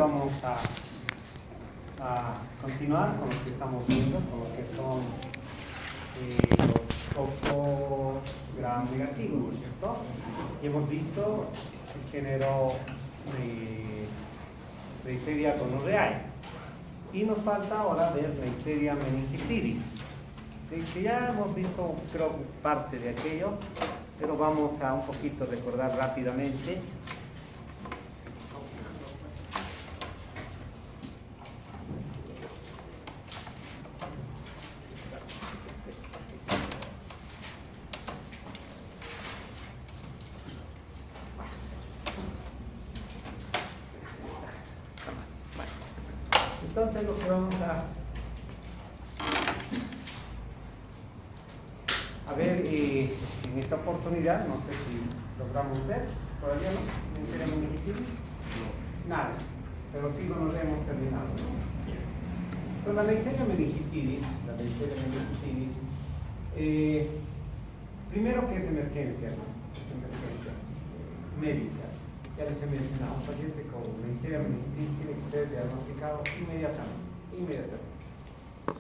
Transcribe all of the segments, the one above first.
vamos a continuar con lo que estamos viendo, con lo que son los gram negativos, ¿cierto? Y hemos visto el género de Neisseria gonorrhoeae. Y nos falta ahora ver Neisseria meningitidis. ¿Sí? Que ya hemos visto, creo, parte de aquello, pero vamos a un poquito recordar rápidamente. Entonces lo que vamos a ver en esta oportunidad, no sé si logramos ver, todavía no, Neisseria meningitidis, nada, pero sí no lo hemos terminado, ¿no? Entonces la Neisseria meningitidis, primero que es emergencia, ¿no? Es emergencia médica. Ya les he mencionado, un paciente con Neisseria meningitidis tiene que ser diagnosticado inmediatamente.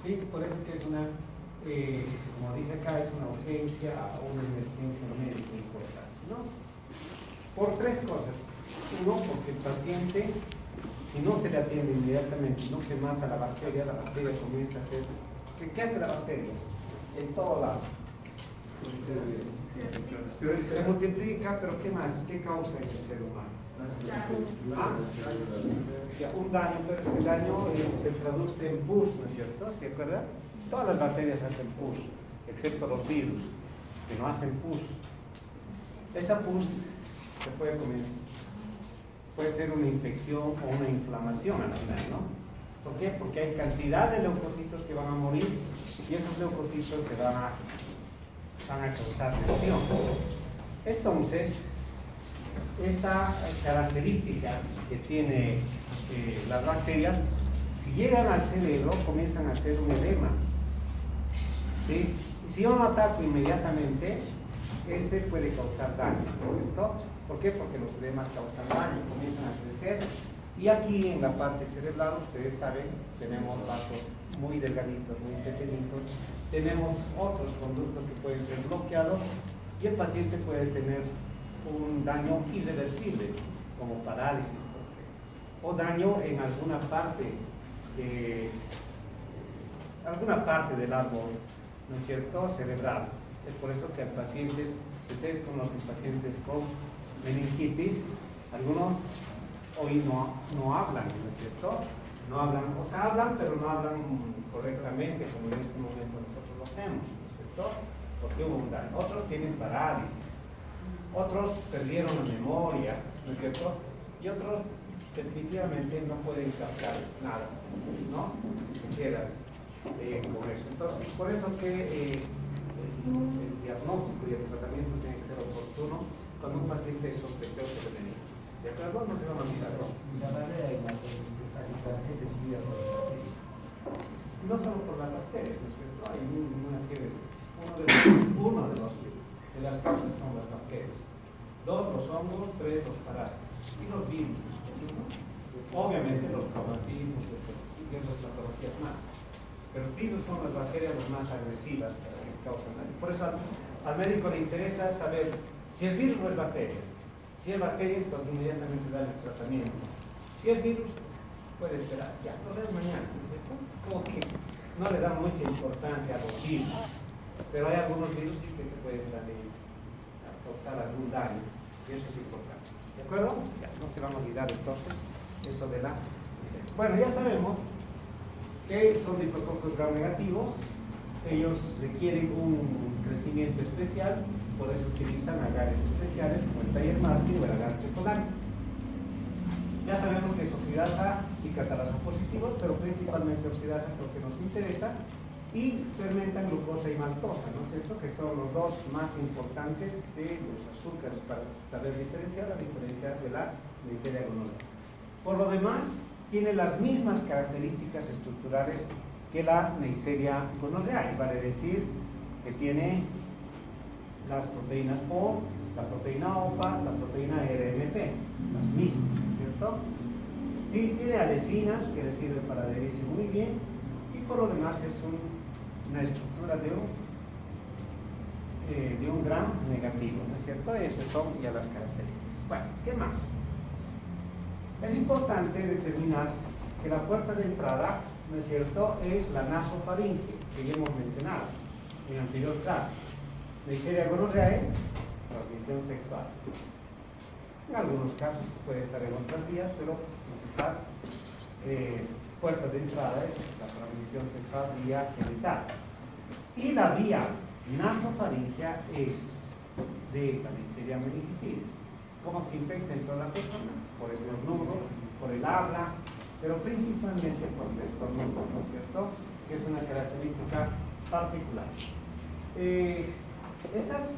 ¿Sí? Por eso que es una, como dice acá, es una urgencia o una emergencia médica importante, ¿no? Por tres cosas. Uno, porque el paciente, si no se le atiende inmediatamente, no se mata la bacteria comienza a hacer... ¿Qué hace la bacteria? En todo lado. Se multiplica, pero ¿qué más? ¿Qué causa en el ser humano? Un daño, pero ese daño se traduce en pus, ¿no es cierto? ¿Se acuerdan? Todas las bacterias hacen pus, excepto los virus, que no hacen pus. Esa pus se puede comer. Puede ser una infección o una inflamación al final, ¿no? ¿Por qué? Porque hay cantidad de leucocitos que van a morir y esos leucocitos se van a causar lesión. Entonces, esa característica que tiene las bacterias, si llegan al cerebro, comienzan a hacer un edema. ¿Sí? Y si yo no ataco inmediatamente, ese puede causar daño, ¿no es cierto? ¿Por qué? Porque los edemas causan daño, comienzan a crecer. Y aquí en la parte cerebral, ustedes saben, tenemos vasos muy delgaditos, muy pequeñitos. Tenemos otros conductos que pueden ser bloqueados y el paciente puede tener un daño irreversible, como parálisis, por ejemplo, o daño en alguna parte del árbol, ¿no es cierto?, cerebral. Es por eso que a pacientes, si ustedes conocen pacientes con meningitis, algunos hoy no hablan, ¿no es cierto? No hablan, o sea, hablan, pero no hablan correctamente, como en este momento nosotros lo hacemos, ¿no es cierto? Porque hubo un daño. Otros tienen parálisis, otros perdieron la memoria, ¿no es cierto? Y otros definitivamente no pueden captar nada, ¿no? Se quedan con eso. Entonces, por eso que el diagnóstico y el tratamiento tiene que ser oportuno cuando un paciente es sospechoso de meningitis. ¿De acuerdo? No se van a olvidar, ¿no? No solo por las bacterias, ¿no es cierto? Hay una serie de las causas son las bacterias. 2, los hongos. 3, los parásitos. Y los virus, ¿no? Obviamente los cromatismos y ciertas patologías más. Pero sí son las bacterias las más agresivas que causan daño. Por eso al médico le interesa saber si es virus o es bacteria. Si es bacteria, pues inmediatamente darle el tratamiento. Si es virus, puede esperar. Ya, lo veo mañana. Como que no le da mucha importancia a los virus. Pero hay algunos virus sí que te pueden causar algún daño. Y eso es importante. ¿De acuerdo? Ya, no se van a olvidar entonces eso de la... Bueno, ya sabemos que son diplococcus gram negativos. Ellos requieren un crecimiento especial, por eso utilizan agares especiales como el Taller Martin o el agar chocolate. Ya sabemos que es oxidasa y catalasa positivo, pero principalmente oxidasa porque nos interesa, y fermentan glucosa y maltosa, ¿no es cierto?, que son los dos más importantes de los azúcares para saber diferenciar de la Neisseria gonorrhoeae. Por lo demás, tiene las mismas características estructurales que la Neisseria gonorrhoeae, vale decir que tiene las proteínas O, la proteína OPA, la proteína RMP, las mismas, ¿cierto? Sí, tiene adhesinas que le sirven para adherirse muy bien, y por lo demás es una estructura de un gram negativo, ¿no es cierto? Esas son ya las características. Bueno, ¿qué más? Es importante determinar que la puerta de entrada, ¿no es cierto?, es la nasofaringe, que ya hemos mencionado en la anterior clase. Neisseria gonorrhoeae, transmisión sexual. En algunos casos puede estar en otras vías, pero la puerta de entrada es la transmisión sexual vía genital. Y la vía nasofaringea es de la Neisseria meningitidis. ¿Cómo se infecta en toda la persona? Por estornudo, por el habla, pero principalmente por el estornudo, ¿no es cierto?, que es una característica particular. Estas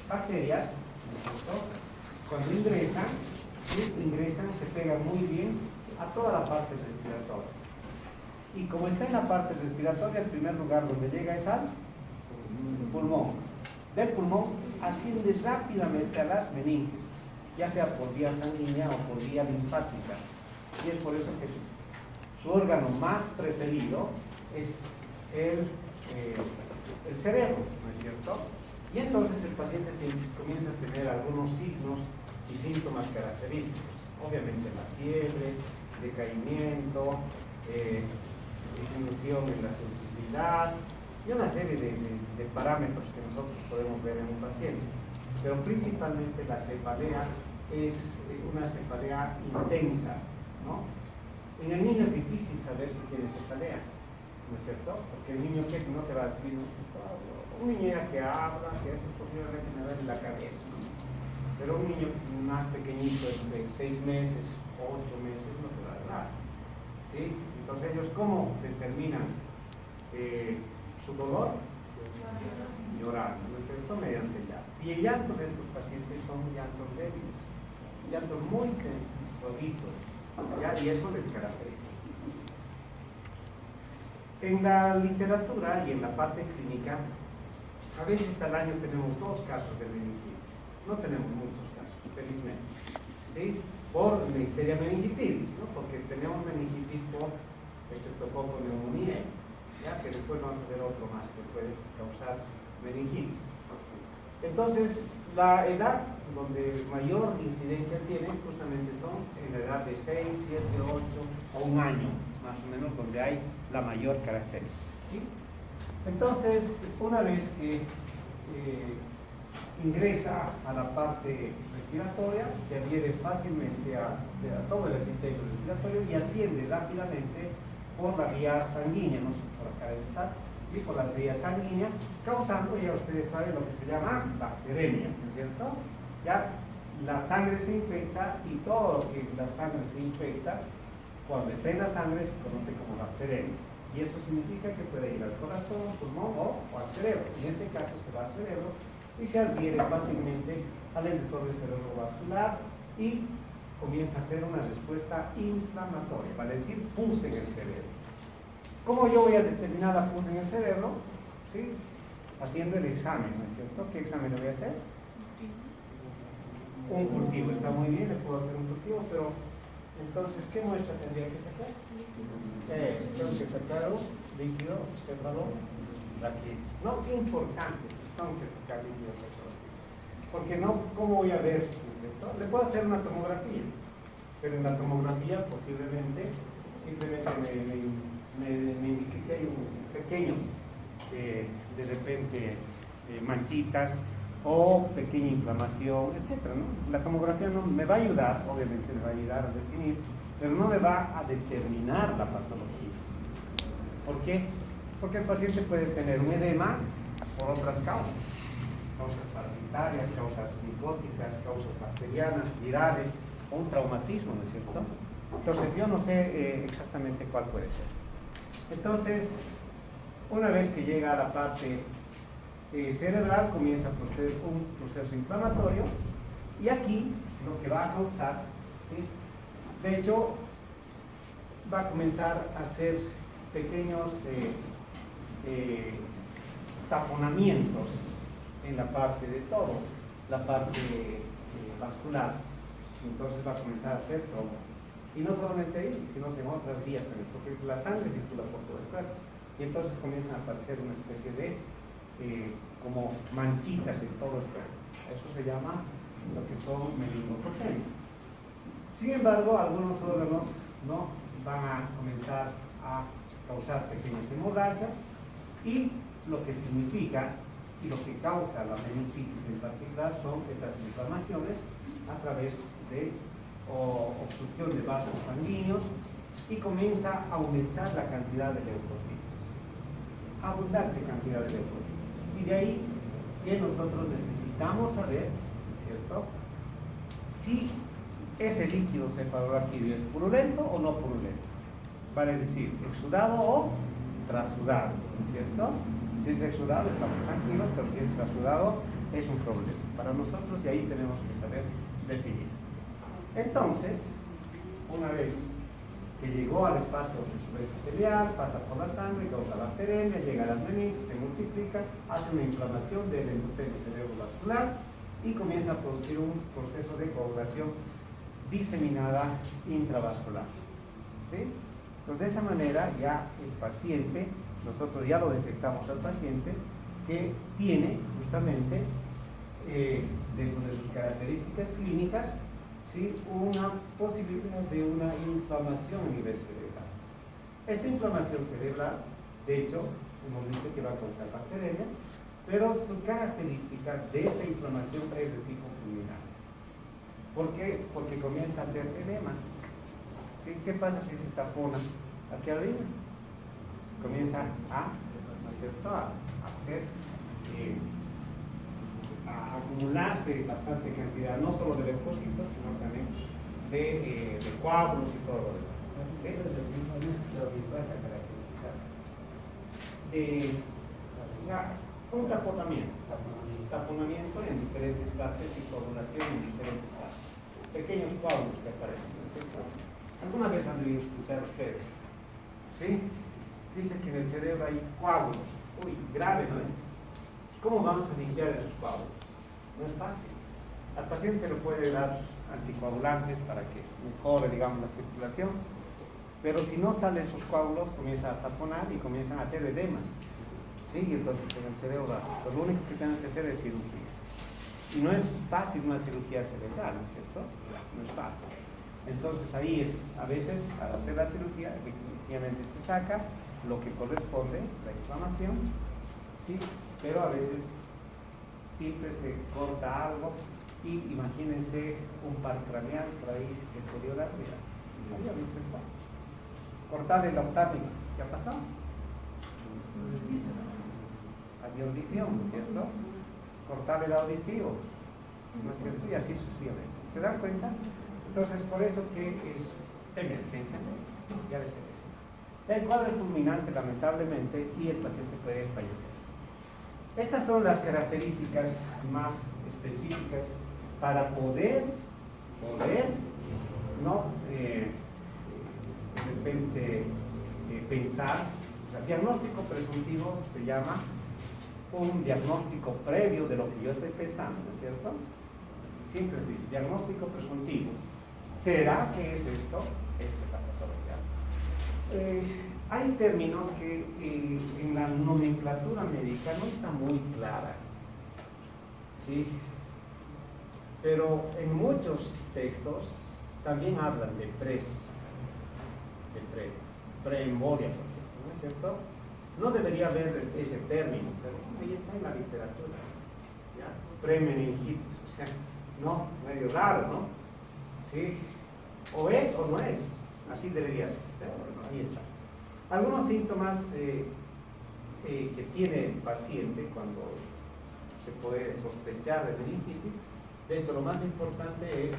bacterias, ¿no es cierto?, cuando ingresan, se pegan muy bien a toda la parte respiratoria. Y como está en la parte respiratoria, el primer lugar donde llega es al pulmón. Del pulmón asciende rápidamente a las meninges, ya sea por vía sanguínea o por vía linfática. Y es por eso que su órgano más preferido es el cerebro, ¿no es cierto? Y entonces el paciente comienza a tener algunos signos y síntomas característicos. Obviamente la fiebre, decaimiento, disminución en la sensibilidad y una serie de parámetros que nosotros podemos ver en un paciente. Pero principalmente la cefalea es una cefalea intensa, ¿no? En el niño es difícil saber si tiene cefalea, ¿no es cierto? Porque el niño que no te va a decir, un niño ya que habla, que es posiblemente me duele la cabeza, ¿no? Pero un niño más pequeñito, de 6 meses, 8 meses, no te va a hablar, ¿sí? Entonces ellos, ¿cómo determinan su dolor? Llorando, ¿no es cierto?, mediante el llanto. Y el llanto de estos pacientes son llantos débiles, llantos muy suavitos, ¿ya? Y eso les caracteriza. En la literatura y en la parte clínica, a veces al año tenemos 2 casos de meningitis. No tenemos muchos casos, felizmente, ¿sí? Por Neisseria meningitidis, ¿no? Porque tenemos meningitis por Streptococcus pneumoniae, ya que después vamos a ver otro más que puede causar meningitis. Entonces, la edad donde mayor incidencia tiene justamente son en la edad de 6, 7, 8 o 1 año, más o menos, donde hay la mayor característica, ¿sí? Entonces, una vez que ingresa a la parte respiratoria, se adhiere fácilmente a todo el epitelio respiratorio y asciende rápidamente por la vía sanguínea, no sé, por acá debe estar, y por la vía sanguínea, causando, ya ustedes saben, lo que se llama bacteremia, ¿no es cierto? Ya la sangre se infecta, y todo lo que la sangre se infecta, cuando está en la sangre se conoce como bacteremia. Y eso significa que puede ir al corazón, pulmón o al cerebro. En este caso se va al cerebro y se adhiere fácilmente al endotelio cerebrovascular y comienza a hacer una respuesta inflamatoria, vale decir, pus en el cerebro. ¿Cómo yo voy a determinar la pus en el cerebro? ¿Sí? Haciendo el examen, ¿no es cierto? ¿Qué examen le voy a hacer? Un cultivo, está muy bien, le puedo hacer un cultivo, pero entonces, ¿qué muestra tendría que sacar? Tengo que sacar un líquido cefalorraquídeo. No, qué importante, tengo que sacar líquido cefalorraquídeo. Porque no, ¿cómo voy a ver? ¿No es cierto? Le puedo hacer una tomografía, pero en la tomografía posiblemente simplemente me indique que hay pequeños, de repente, manchitas o pequeña inflamación, etc., ¿no? La tomografía no me va a ayudar, obviamente me va a ayudar a definir, pero no me va a determinar la patología. ¿Por qué? Porque el paciente puede tener un edema por otras causas parasitarias, causas micóticas, causas bacterianas, virales, o un traumatismo, ¿no es cierto? Entonces yo no sé exactamente cuál puede ser. Entonces, una vez que llega a la parte cerebral, comienza a proceder un proceso inflamatorio, y aquí lo que va a causar, ¿sí?, de hecho va a comenzar a hacer pequeños taponamientos en la parte de todo, la parte vascular, entonces va a comenzar a hacer trombosis. Y no solamente ahí, sino en otras vías también, porque la sangre circula por todo el cuerpo. Y entonces comienzan a aparecer una especie de como manchitas en todo el cuerpo. Eso se llama lo que son meningococémicos. Sin embargo, algunos órganos no van a comenzar a causar pequeñas hemorragias, y lo que significa y lo que causa la meningitis en particular son estas inflamaciones a través de obstrucción de vasos sanguíneos, y comienza a aumentar la cantidad de leucocitos, abundante cantidad de leucocitos. Y de ahí que nosotros necesitamos saber, ¿cierto?, si ese líquido cefalorraquídeo es purulento o no purulento. Vale decir, exudado o trasudado, ¿no es cierto? Si es exudado estamos tranquilos, pero si es trasudado es un problema para nosotros, y ahí tenemos que saber definir. Entonces, una vez que llegó al espacio epitelial, pasa por la sangre, causa la bacteremia, llega a las meninges, se multiplica, hace una inflamación del endotelio cerebrovascular y comienza a producir un proceso de coagulación diseminada intravascular. ¿Sí? Entonces, de esa manera ya el paciente, nosotros ya lo detectamos al paciente que tiene justamente dentro de sus características clínicas, ¿sí?, una posibilidad de una inflamación a nivel cerebral. Esta inflamación cerebral, de hecho, hemos visto que va a causar bacteremia, pero su característica de esta inflamación es de tipo pulmonar. ¿Por qué? Porque comienza a hacer edemas. ¿Sí? ¿Qué pasa si se tapona aquí arriba? Comienza ¿no es cierto?, a hacer, a acumularse bastante cantidad, no solo de leucocitos, sino también de coágulos y todo lo demás. Un taponamiento en diferentes partes y coagulación en diferentes partes. Pequeños coágulos que aparecen, ¿no es cierto? ¿Alguna vez han debido escuchar ustedes? ¿Sí? Dicen que en el cerebro hay coágulos. Uy, grave, ¿no? ¿Cómo vamos a limpiar esos coágulos? No es fácil. Al paciente se le puede dar anticoagulantes para que mejore, digamos, la circulación, pero si no salen esos coágulos, comienza a taponar y comienzan a hacer edemas. ¿Sí? Y entonces en el cerebro, pues lo único que tienen que hacer es cirugía. Y no es fácil una cirugía cerebral, ¿no es cierto? No es fácil. Entonces ahí es, a veces al hacer la cirugía, efectivamente se saca lo que corresponde, la inflamación, ¿sí? Pero a veces siempre se corta algo, y imagínense un par craneal por ahí deteriorado, mira, ahí a veces está. Cortarle la octávica, ¿qué ha pasado? Había audición, ¿no es cierto? Cortarle el auditivo, ¿no es cierto? Y así sucesivamente. ¿Se dan cuenta? Entonces, por eso que es emergencia médica, ya les he dicho. El cuadro es fulminante, lamentablemente, y el paciente puede fallecer. Estas son las características más específicas para poder, ¿no? De repente pensar. El diagnóstico presuntivo se llama un diagnóstico previo de lo que yo estoy pensando, ¿no es cierto? Siempre dice diagnóstico presuntivo. ¿Será que es esto? Eso es la patología. Hay términos que en la nomenclatura médica no está muy clara, ¿sí? Pero en muchos textos también hablan de preembolia, por ejemplo, ¿no es cierto? No debería haber ese término, pero ahí está en la literatura, ¿ya? Premeningitis, o sea, no, medio raro, ¿no? ¿Sí? O es o no es, así debería ser, pero bueno, ahí está. Algunos síntomas que tiene el paciente cuando se puede sospechar de meningitis, de hecho lo más importante es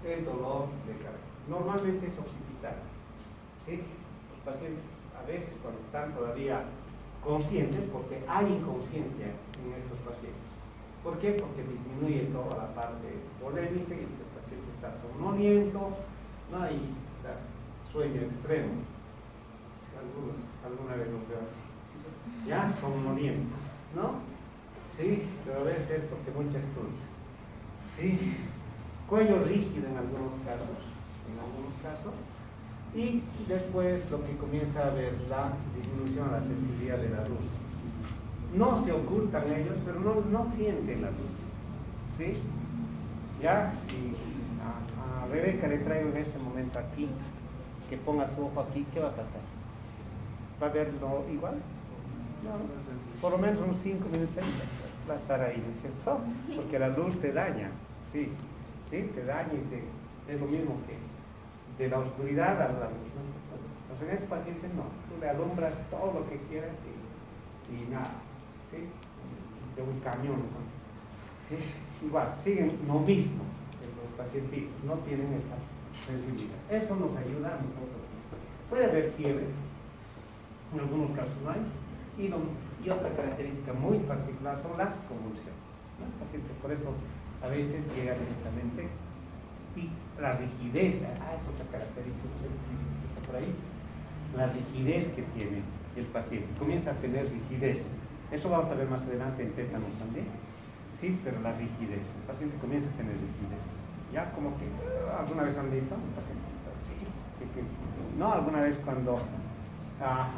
el dolor de cabeza. Normalmente es occipitario, ¿sí? Los pacientes a veces cuando están todavía conscientes, porque hay inconsciencia en estos pacientes. ¿Por qué? Porque disminuye toda la parte polémica y el paciente está somnoliento, no hay sueño extremo. Alguna vez lo veo así, ya somnolientos, ¿no? Sí, pero debe ser porque mucha estudia, ¿sí? cuello rígido en algunos casos, y después lo que comienza a ver la disminución a la sensibilidad de la luz. No se ocultan ellos, pero no sienten la luz, ¿sí? Ya, si a Rebeca le traigo en este momento aquí, que ponga su ojo aquí, ¿qué va a pasar? ¿Va a verlo igual? No, por lo menos unos 5 minutos va a estar ahí, ¿no es cierto? Porque la luz te daña, sí, te daña y es lo mismo que de la oscuridad a la luz, ¿no es cierto? Entonces en este paciente no, tú le alumbras todo lo que quieras y nada, ¿sí? De un camión, ¿no? ¿Sí? Igual, siguen lo mismo que los pacientes, no tienen esa sensibilidad. Eso nos ayuda a nosotros. Puede haber fiebre, en algunos casos no hay, y otra característica muy particular son las convulsiones, ¿no? El paciente por eso a veces llega directamente, y la rigidez, es otra característica, por ahí, la rigidez que tiene el paciente, comienza a tener rigidez. Eso vamos a ver más adelante en tétanos también. Sí, pero la rigidez, el paciente comienza a tener rigidez. Ya como que, ¿alguna vez han visto un paciente así? No, alguna vez cuando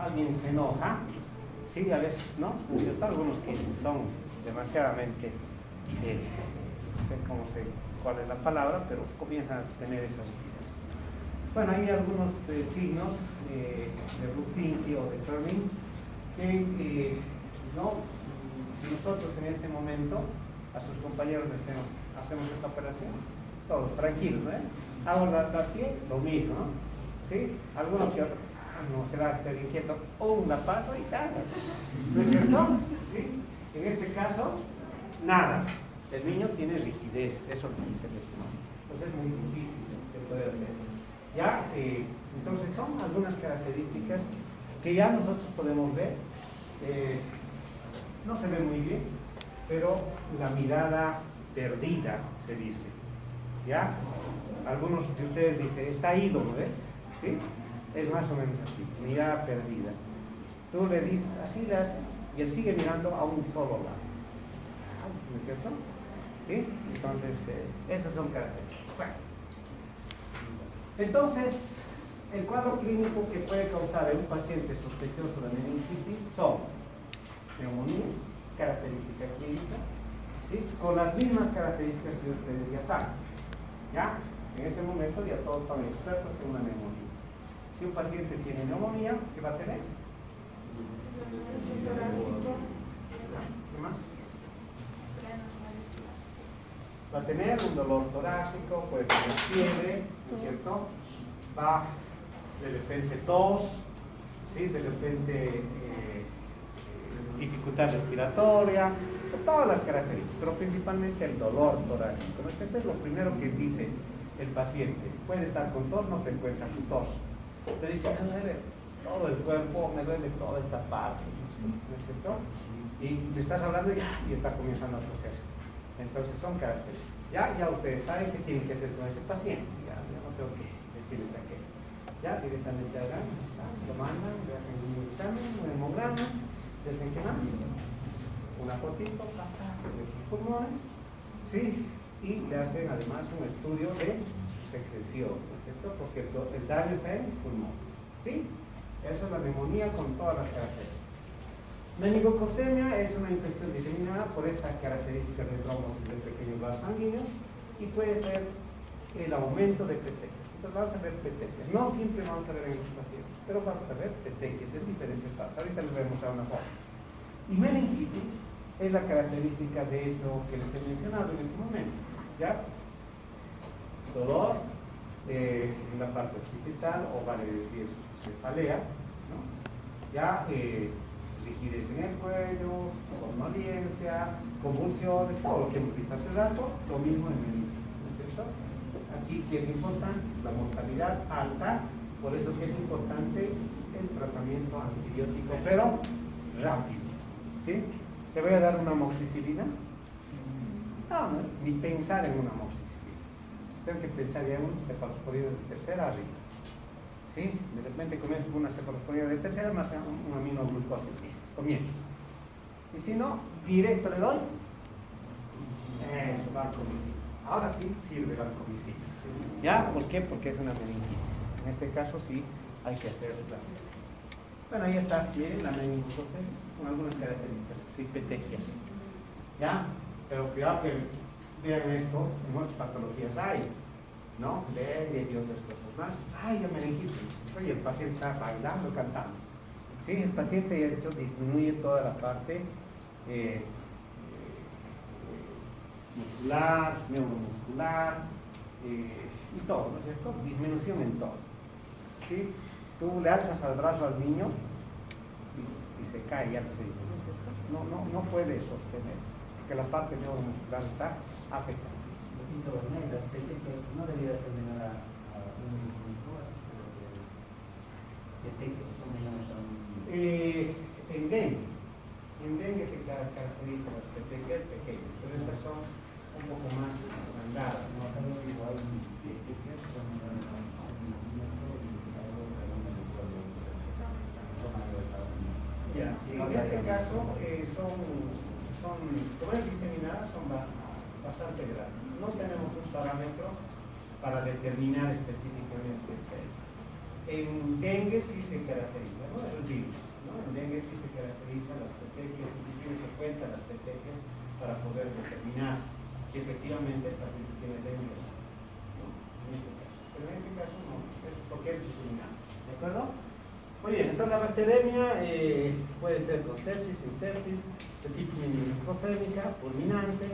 alguien se enoja, sí, a veces, ¿no? Hay algunos que son demasiadamente, no sé cuál es la palabra, pero comienzan a tener esa rigidez. Bueno, hay algunos signos de Rupfinski o de Turning que, no, si nosotros en este momento a sus compañeros hacemos esta operación, todos tranquilos, ¿no? Hago la piel, lo mismo, ¿no? ¿Sí? Algunos que no se va a hacer inquieto, la paso y tal, ¿no es cierto? ¿Sí? En este caso, nada. El niño tiene rigidez, eso es lo que dice el testimonio. Entonces es muy difícil de poder hacer. ¿Ya? Entonces son algunas características que ya nosotros podemos ver. No se ve muy bien, pero la mirada perdida se dice. ¿Ya? Algunos de ustedes dicen, está ido, ¿no ves? ¿Sí? Es más o menos así, mirada perdida. Tú le dices, así le haces, y él sigue mirando a un solo lado. ¿No es cierto? ¿Sí? Entonces, esas son características. Bueno. Entonces, el cuadro clínico que puede causar en un paciente sospechoso de meningitis son neumonía, característica clínica, ¿sí? Con las mismas características que ustedes ya saben. ¿Ya? En este momento ya todos son expertos en una neumonía. Si un paciente tiene neumonía, ¿qué va a tener? ¿Qué más? Va a tener un dolor torácico, puede tener fiebre, ¿no es cierto? Va de repente tos, ¿sí? De repente dificultad respiratoria, son todas las características, pero principalmente el dolor torácico, ¿no es cierto? Es lo primero que dice el paciente. Puede estar con tos, no se encuentra su tos. Te dice, me duele todo el cuerpo, me duele toda esta parte, ¿no es cierto? Y le estás hablando y está comenzando a toser. Entonces son características. Ya ustedes saben qué tienen que hacer con ese paciente. Ya no tengo que decirles a qué. Ya directamente hagan, lo mandan, le hacen un examen, un hemograma, le hacen qué más, una fotito de sus pulmones, ¿sí? Y le hacen además un estudio de secreción, ¿no es cierto? Porque el daño está en el pulmón, ¿sí? Eso es la neumonía con todas las características. Meningococemia es una infección diseminada por esta característica de trombosis de pequeños vasos sanguíneos y puede ser el aumento de petequias. Entonces vamos a ver petequias. No siempre vamos a ver en los pacientes, pero vamos a ver petequias en diferentes fases. Ahorita les voy a mostrar una foto. Y meningitis es la característica de eso que les he mencionado en este momento. ¿Ya? Dolor en la parte occipital, o vale decir cefalea, ¿no? Ya rigidez en el cuello, somnolencia, convulsiones, todo lo que hemos visto hace rato, lo mismo en meningitis, ¿no es cierto? Aquí, ¿qué es importante? La mortalidad alta, por eso que es importante el tratamiento antibiótico, pero rápido, ¿sí? ¿Te voy a dar una amoxicilina? No, ni pensar en una amoxicilina. Tengo que pensar ya en un cefalosporino de tercera arriba. ¿Sí? De repente comienzo con una cefalosporina de tercera más un aminoglucosa. Listo, comienzo. Y si no, directo le doy. Eso, va con ahora sí sirve la arcomicis. ¿Ya? ¿Por qué? Porque es una meningitis. En este caso sí hay que hacerla. Bueno, ahí está, miren la meningococcemia con algunas características, sí, petequias. ¿Ya? Pero cuidado que vean esto, en otras patologías hay, ¿no? Dengue y otras cosas más. Ay, la meningitis. Oye, el paciente está bailando, cantando. Sí, el paciente de hecho disminuye toda la parte muscular, neuromuscular y todo, ¿no es cierto? Disminución en todo. ¿Sí? Tú le alzas al brazo al niño y se cae, ya se dice, no puede sostener, porque la parte neuromuscular está afectada. Las petequias no debería ser menor a un milímetro, petequias son menores a un milímetro. En dengue se caracteriza las petequias pequeñas, pero estas son un poco más agrandadas. No sabemos si hay petequias que son menores a un milímetro y algo que no me recuerdo. Ya, sí, en este caso como es diseminadas, son bastante grandes. No tenemos un parámetro para determinar específicamente el peso. En dengue sí se caracteriza, ¿no? Es el virus, ¿no? En dengue sí se caracterizan las petequias, inclusive se cuentan las petequias para poder determinar si efectivamente el paciente tiene dengue, ¿no? En este caso. Pero en este caso no, es porque es diseminado, ¿de acuerdo? Muy bien, entonces la bacteremia puede ser con sepsis, sin sepsis, de tipo meningococémica, fulminante,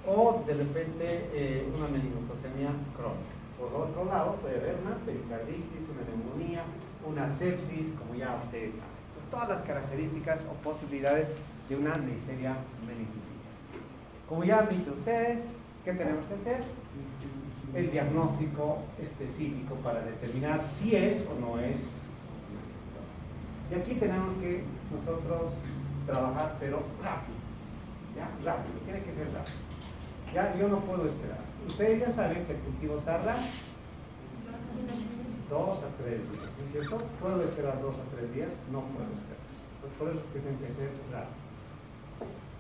o de repente una meningococemia crónica. Por otro lado, puede haber una pericarditis, una neumonía, una sepsis, como ya ustedes saben. Entonces, todas las características o posibilidades de una Neisseria meningitis. Como ya han dicho ustedes, ¿qué tenemos que hacer? El diagnóstico específico para determinar si es o no es. Y aquí tenemos que nosotros trabajar, pero rápido. ¿Ya? Rápido, tiene que ser rápido. Ya, yo no puedo esperar. Ustedes ya saben que el cultivo tarda 2 a 3 días, ¿no es cierto? ¿Puedo esperar 2 a 3 días? No puedo esperar. Por eso tienen que ser rápido.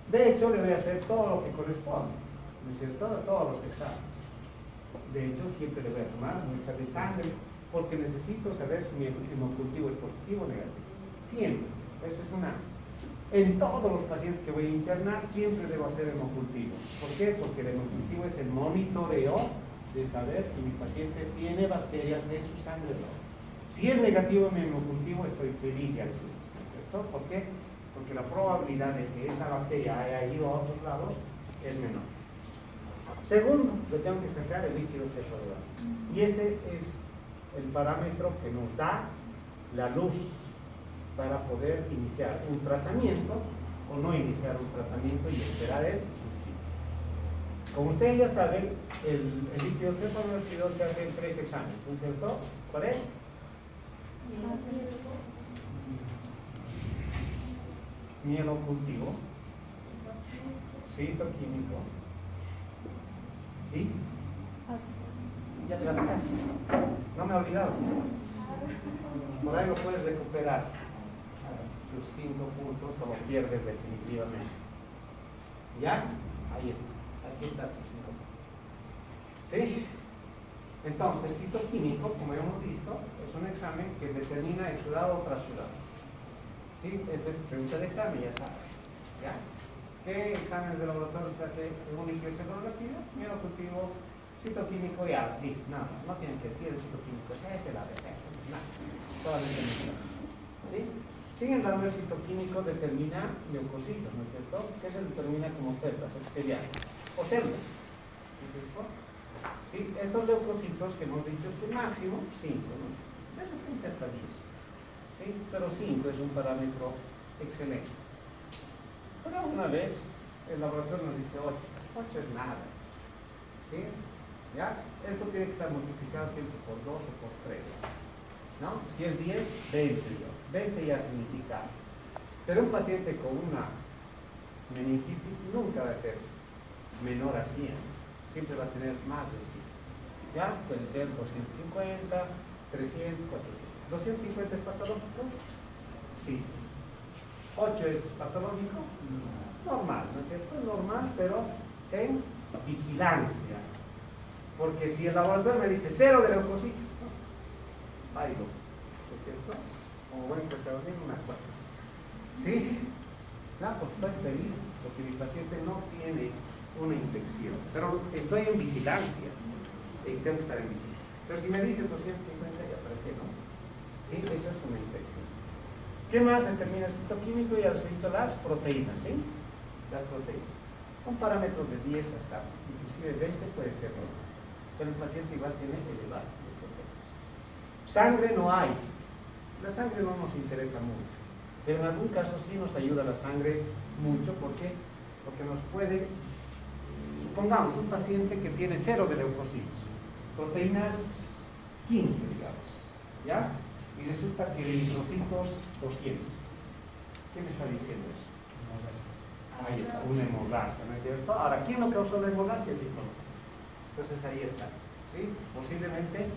De hecho, le voy a hacer todo lo que corresponde, ¿no es cierto? Todos los exámenes. De hecho, siempre le voy a tomar muestra de sangre, porque necesito saber si mi hemocultivo es positivo o negativo. Siempre. Eso es una. En todos los pacientes que voy a internar, siempre debo hacer hemocultivo. ¿Por qué? Porque el hemocultivo es el monitoreo de saber si mi paciente tiene bacterias en su sangre o no. Si es negativo mi hemocultivo, estoy feliz y al sur, ¿no es cierto? ¿Por qué? Porque la probabilidad de que esa bacteria haya ido a otros lados es menor. Segundo, le tengo que sacar el líquido cefalorraquídeo. Y este es el parámetro que nos da la luz para poder iniciar un tratamiento o no iniciar un tratamiento y esperar el cultivo. Como ustedes ya saben, el líquido cefalorraquídeo se hace en 3 exámenes, ¿no es cierto? ¿Cuál es? Mielocultivo, citoquímico y ya te la sacaste. No me he olvidado. Por ahí lo puedes recuperar. Tus 5 puntos o los pierdes definitivamente. ¿Ya? Ahí está. Aquí está tus 5 puntos. ¿Sí? Entonces, el citoquímico, como hemos visto, es un examen que determina exudado o trasudado. ¿Sí? Este es pregunta de examen, ya sabes. ¿Ya? ¿Qué exámenes de laboratorio se hace en un líquido cefalorraquídeo? Mielocultivo, citoquímico, ya, listo, nada, no tienen que decir el citoquímico es este, la ABC, nada, solamente mencionar. ¿Sí? Sin embargo, el citoquímico determina leucocitos, ¿no es cierto? Que se determina como células epiteliales o células, ¿no es cierto? ¿Sí? Estos leucocitos que hemos dicho que máximo 5, ¿no? De repente hasta 10, ¿sí? Pero 5 es un parámetro excelente. Pero una vez el laboratorio nos dice 8 es nada, ¿sí? ¿Ya? Esto tiene que estar multiplicado siempre por 2 o por 3, ¿no? Si es 10, 20 yo. 20 ya significa. Pero un paciente con una meningitis nunca va a ser menor a 100, siempre va a tener más de 100. ¿Ya? Puede ser 250, 300, 400. ¿250 es patológico? Sí. 8 es patológico, normal, ¿no es cierto? Normal, pero en vigilancia. Porque si el laboratorio me dice 0 de leucocitos, bailo, ¿es cierto? Como buen cochabonero, me acuerdo. ¿Sí? No, porque estoy feliz, porque mi paciente no tiene una infección, pero estoy en vigilancia, y tengo que estar en vigilancia. Pero si me dice 250, ya para qué no. ¿Sí? Eso es una infección. ¿Qué más determina el citoquímico? Ya les he dicho las proteínas, ¿sí? Las proteínas. Son parámetros de 10 hasta, inclusive 20 puede ser normal. Pero el paciente igual tiene elevado de proteínas. Sangre no hay. La sangre no nos interesa mucho. Pero en algún caso sí nos ayuda la sangre mucho. ¿Por qué? Porque nos puede, supongamos, un paciente que tiene 0 de leucocitos, proteínas 15, digamos, ¿ya? Y resulta que eritrocitos 200. ¿Qué me está diciendo eso? Ahí está, una hemorragia, ¿no es cierto? Ahora, ¿quién lo causó la hemorragia? Sí, no. Entonces ahí está, ¿sí? Posiblemente,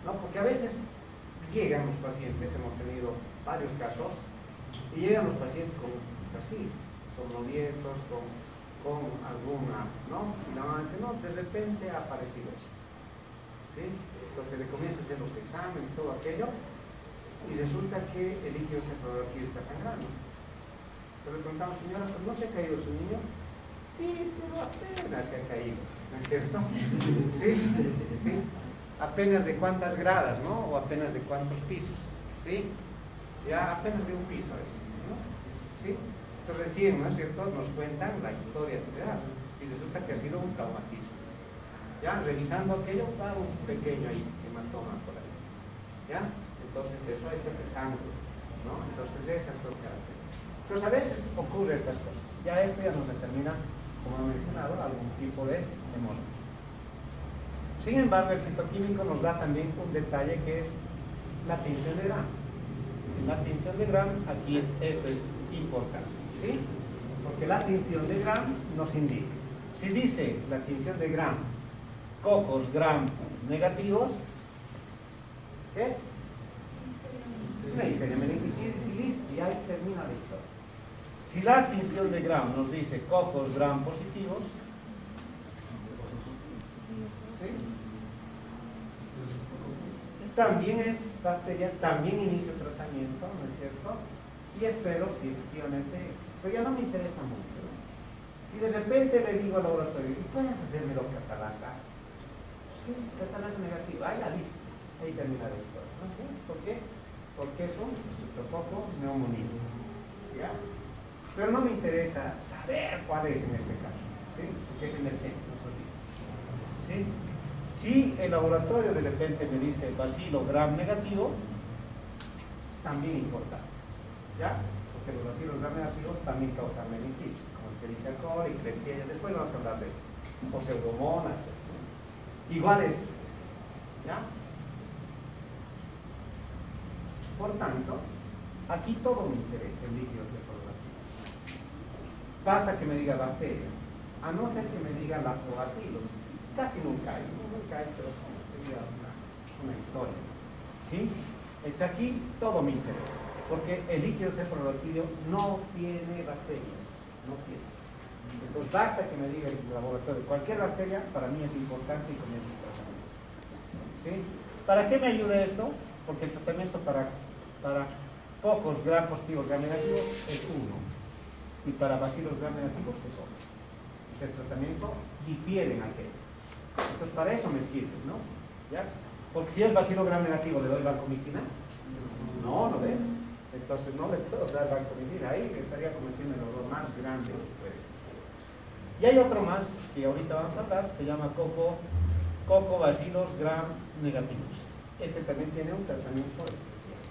¿no? Porque a veces llegan los pacientes, hemos tenido varios casos, y llegan los pacientes con, así, somnolientos, con alguna, ¿no? Y la mamá dice, no, de repente ha aparecido eso, ¿sí? Entonces le comienza a hacer los exámenes, todo aquello, y resulta que el líquido cefalorraquídeo está sangrando. Entonces le preguntamos, señora, ¿pues no se ha caído su niño? Sí, pero apenas se ha caído, ¿no es cierto? ¿Sí? ¿Sí? Apenas de cuántas gradas, ¿no? O apenas de cuántos pisos, ¿sí? Ya apenas de un piso eso, ¿no? ¿Sí? Entonces recién, ¿no es cierto?, nos cuentan la historia general y resulta que ha sido un traumatismo. Ya, revisando aquello, va un pequeño ahí, hematoma por ahí. ¿Ya? Entonces eso ha hecho que sangre, ¿no? Entonces esas son características. Entonces a veces ocurre estas cosas. Ya esto ya nos determina, como he mencionado, algún tipo de hemorragia. Sin embargo, el citoquímico nos da también un detalle que es la tinción de Gram. La tinción de Gram, aquí esto es importante, ¿sí? Porque la tinción de Gram nos indica, si dice la tinción de Gram, cocos Gram negativos, ¿qué es? Una histeria meningitis y listo, y ahí termina la historia. Si la tinción de Gram nos dice cocos Gram positivos, ¿sí? También es bacteria, también inicio tratamiento, ¿no es cierto? Y espero, si efectivamente, pero ya no me interesa mucho, ¿no? Si de repente le digo al laboratorio, ¿y puedes hacérmelo catalasa? Sí, catalasa negativa, ahí la listo, ahí termina la historia, ¿no? ¿Sí? ¿Por qué? Porque es un estreptococo neumonía, ¿ya? Pero no me interesa saber cuál es en este caso, ¿sí? Porque es emergencia, no se olvide, ¿sí? Si el laboratorio de repente me dice bacilo Gram negativo, también importante, ¿ya? Porque los bacilos Gram negativos también causan meningitis, como el Escherichia coli, Klebsiella, después vamos a hablar de esto, o pseudomonas, ¿no? Igual es, ¿ya? Por tanto, aquí todo me interesa, el líquido cefalorraquídeo. Basta que me diga bacterias, a no ser que me diga lactobacilos, casi nunca hay, pero sería una historia, ¿sí? Es aquí todo me interesa, porque el líquido cefalorraquídeo no tiene bacterias, no tiene. Entonces basta que me diga el laboratorio, cualquier bacteria para mí es importante y comienzo el tratamiento, ¿sí? ¿Para qué me ayuda esto? Porque el tratamiento para cocos Gram positivos, Gram negativos es uno, y para bacilos Gram negativos es otro. El tratamiento difiere en aquello. Entonces para eso me sirve, ¿no? ¿Ya? Porque si es bacilo Gram negativo, ¿le doy vancomicina? No, no ves. Entonces no le puedo dar vancomicina, ahí estaría cometiendo el error más grande que puede. Y hay otro más que ahorita vamos a hablar, se llama coco bacilos Gram negativos. Este también tiene un tratamiento especial,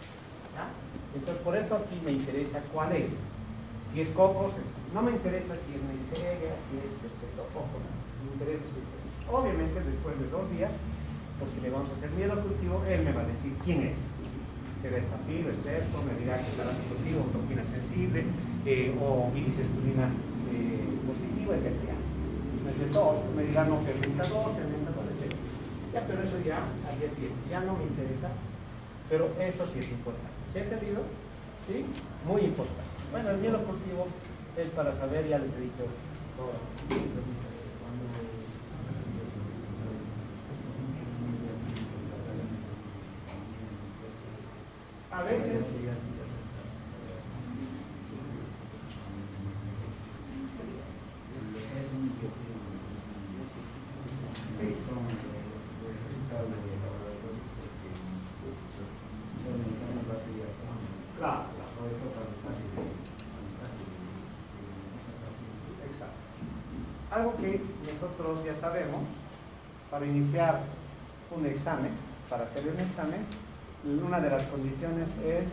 ¿ya? Entonces por eso aquí me interesa cuál es. Si es cocos, no me interesa si es Neisseria, si es estreptococo, me interesa si es. Obviamente después de 2 días, pues si le vamos a hacer mielocultivo, él me va a decir quién es. Será estafilo, excepto, me dirá que estará cultivo, toxina sensible, o bilisespurina positiva, etc. Me dirá no fermentador, etc. Ya, pero eso ya, al día siguiente, ya no me interesa, pero esto sí es importante. ¿Se ha entendido? ¿Sí? Muy importante. Bueno, el mielocultivo es para saber, ya les he dicho todo. a veces claro, exacto. Algo que nosotros ya sabemos, para iniciar un examen, para hacer un examen, una de las condiciones es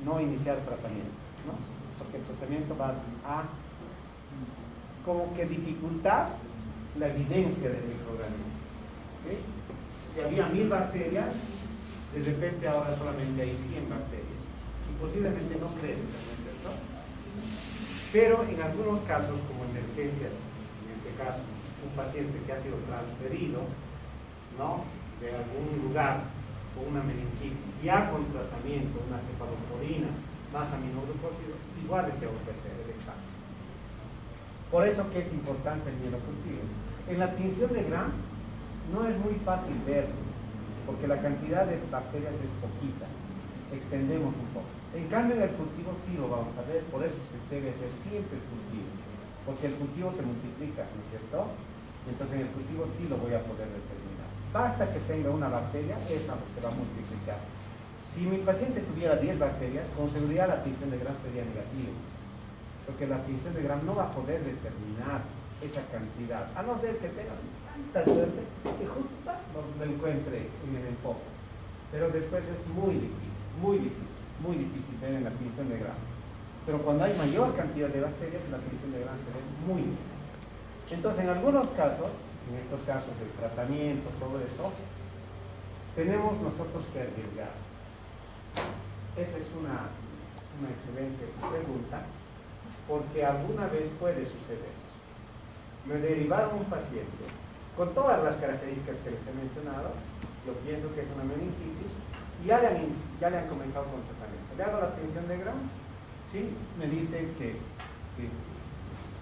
no iniciar tratamiento, ¿no? Porque el tratamiento va a como que dificultar la evidencia del microorganismo, ¿sí? Si había 1000 bacterias, de repente ahora solamente hay 100 bacterias y posiblemente no crezcan, ¿no es cierto? Pero en algunos casos, como emergencias, en este caso, un paciente que ha sido transferido, ¿no?, de algún lugar con una meningitis, ya con tratamiento, una cefalosporina, más aminoglucósido, igual le tengo que hacer el examen. Por eso que es importante el mielocultivo. En la tinción de Gram no es muy fácil verlo, porque la cantidad de bacterias es poquita. Extendemos un poco. En cambio, en el cultivo sí lo vamos a ver, por eso se debe hacer siempre el cultivo, porque el cultivo se multiplica, ¿no es cierto? Entonces en el cultivo sí lo voy a poder determinar. Basta que tenga una bacteria, esa se va a multiplicar. Si mi paciente tuviera 10 bacterias, con seguridad la tinción de Gram sería negativa, porque la tinción de Gram no va a poder determinar esa cantidad, a no ser que tenga tanta suerte que justo lo encuentre en el enfoque. Pero después es muy difícil ver en la tinción de Gram. Pero cuando hay mayor cantidad de bacterias, la tinción de Gram se ve muy bien. Entonces, en algunos casos, en estos casos de tratamiento, todo eso, tenemos nosotros que arriesgar. Esa es una excelente pregunta, porque alguna vez puede suceder. Me derivaron un paciente con todas las características que les he mencionado, yo pienso que es una meningitis, y ya le han comenzado con tratamiento. Le hago la tinción de Gram, ¿sí? Me dice que sí.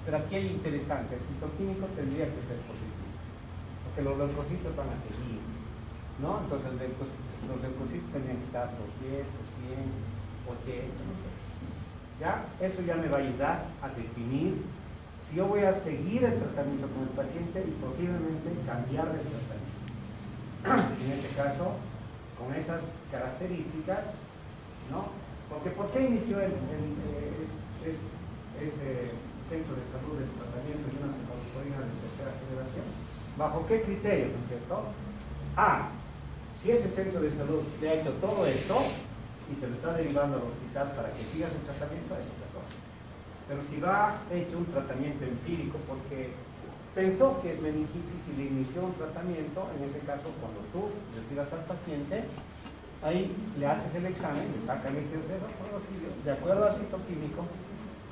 Pero aquí hay interesante, el citoquímico tendría que ser positivo, porque los leucocitos van a seguir, ¿no? Entonces los leucocitos tendrían que estar 200, 100, 80, no sé. ¿Ya? Eso ya me va a ayudar a definir si yo voy a seguir el tratamiento con el paciente y posiblemente cambiar de tratamiento. En este caso, con esas características, ¿no? Porque ¿por qué inició ese centro de salud del tratamiento de una cefalosporina de tercera generación? ¿Bajo qué criterio, no es cierto? Si ese centro de salud le ha hecho todo esto y se lo está derivando al hospital para que siga su tratamiento, es otra cosa. Pero si va hecho un tratamiento empírico porque pensó que es meningitis y le inició un tratamiento, en ese caso, cuando tú recibas al paciente, ahí le haces el examen, le sacan el cefalorraquídeo, de acuerdo al citoquímico,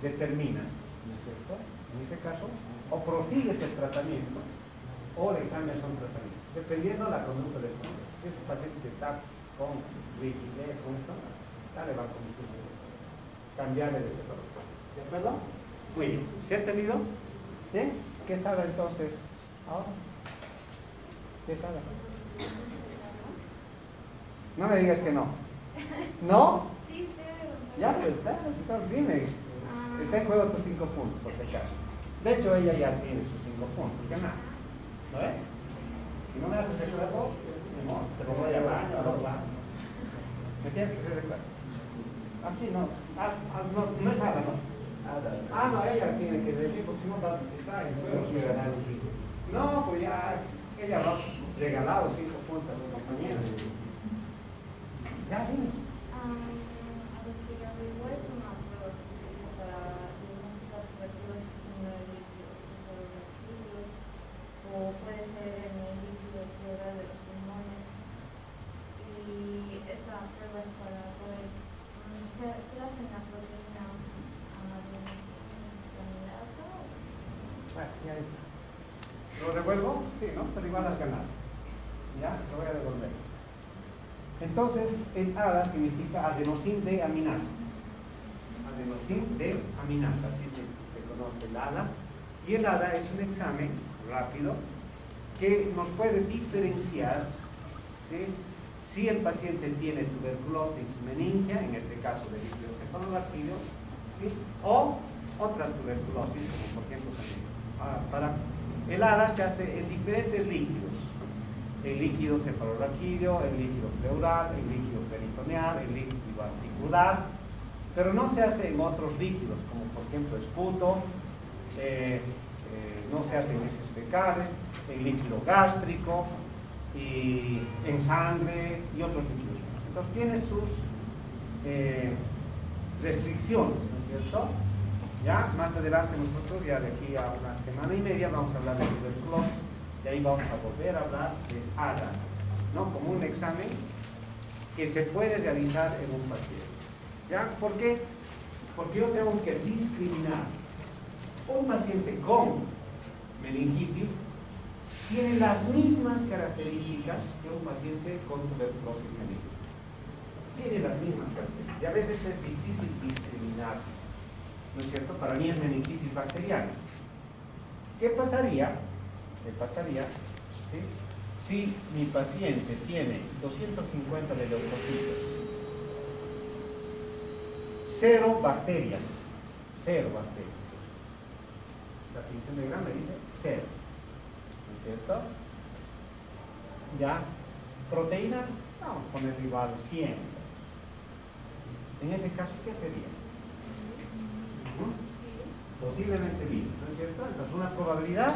determinas, ¿no es cierto? En ese caso, o prosigues el tratamiento o le cambias a un tratamiento, dependiendo de la conducta del paciente. Si ese paciente está con rigidez, con esto, ya le va a cambiarle de cefalorraquídeo. ¿De acuerdo? Muy bien. ¿Se ha entendido? ¿Sí? ¿Qué sabe entonces ahora? ¿Qué sabe? No me digas que no. ¿No? Sí, sí. Ya, pues, dime. Está en juego tus 5 puntos, por si acaso. De hecho, ella ya tiene sus 5 puntos. ¿Qué más? ¿No ves? Si no me haces recuerdo, no, te lo voy a llamar a los lados. ¿Me tienes que hacer recuerdo? Aquí no. No es Ada, ¿no? No, ella tiene que decir, porque si no está en juego. No, pues ya, ella va regalado 5 puntos a sus compañeros. Ya, dime. A lo que averiguar es una prueba que se utiliza para diagnosticar tuberculosis en el líquido cefalorraquídeo, o puede ser en el líquido pleural de los pulmones. Y esta prueba es para poder, se hace en la proteína adenosina. Bueno, ya está. ¿Lo devuelvo? Sí, ¿no? Pero igual has ganado. Ya, lo voy a devolver. Entonces, el ADA significa adenosín de aminasa. Adenosín de aminasa, así se conoce el ADA. Y el ADA es un examen rápido que nos puede diferenciar, ¿sí?, Si el paciente tiene tuberculosis meningia, en este caso de líquido cefalorraquídeo, ¿sí? O otras tuberculosis, como por ejemplo también. Para el ADA se hace en diferentes líquidos: el líquido cefalorraquídeo, el líquido pleural, el líquido peritoneal, el líquido articular, pero no se hace en otros líquidos, como por ejemplo esputo, no se hace en heces fecales, en líquido gástrico, y en sangre y otros líquidos. Entonces tiene sus restricciones, ¿no es cierto? Ya más adelante nosotros, ya de aquí a una semana y media, vamos a hablar de tuberculosis, y ahí vamos a volver a hablar de ADA, ¿no? Como un examen que se puede realizar en un paciente. ¿Ya? ¿Por qué? Porque yo tengo que discriminar. Un paciente con meningitis tiene las mismas características que un paciente con tuberculosis meningitis. Tiene las mismas características. Y a veces es difícil discriminar, ¿no es cierto? Para mí es meningitis bacteriana. ¿Qué pasaría? ¿Sí? Si mi paciente tiene 250 de leucocitos, 0 bacterias, la tinción de Gram me dice 0, ¿no es cierto? Ya, proteínas, vamos a poner igual 100. En ese caso, ¿qué sería? Posiblemente virus, ¿no es cierto? Entonces, una probabilidad,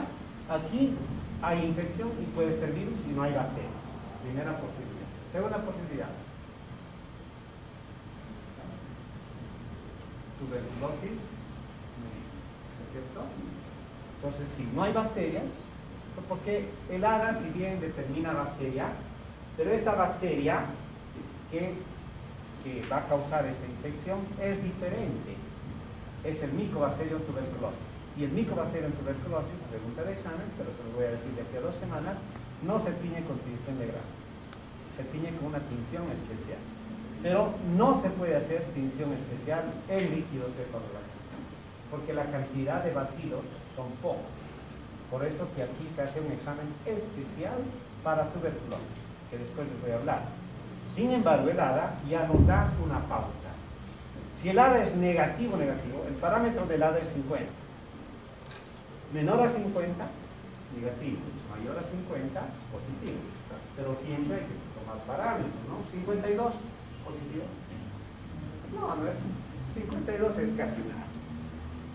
aquí hay infección y puede ser virus y no hay bacterias. Primera posibilidad. Segunda posibilidad: tuberculosis, ¿no es cierto? Entonces, si no hay bacterias, porque el ADA, si bien determina bacteria, pero esta bacteria que va a causar esta infección es diferente. Es el Mycobacterium tuberculosis. Y el Mycobacterium tuberculosis, pregunta de examen, pero se lo voy a decir de aquí a 2 semanas, no se tiñe con tinción de Gram. Se tiñe con una tinción especial. Pero no se puede hacer tinción especial en líquido cefalorraquídeo, porque la cantidad de bacilos son pocos. Por eso que aquí se hace un examen especial para tuberculosis, que después les voy a hablar. Sin embargo, el ADA ya nos da una pauta. Si el ADA es negativo, el parámetro del ADA es 50. Menor a 50, negativo. Mayor a 50, positivo. Pero siempre hay que tomar parámetros, ¿no? 52, positivo. No, a ver, 52 es casi nada.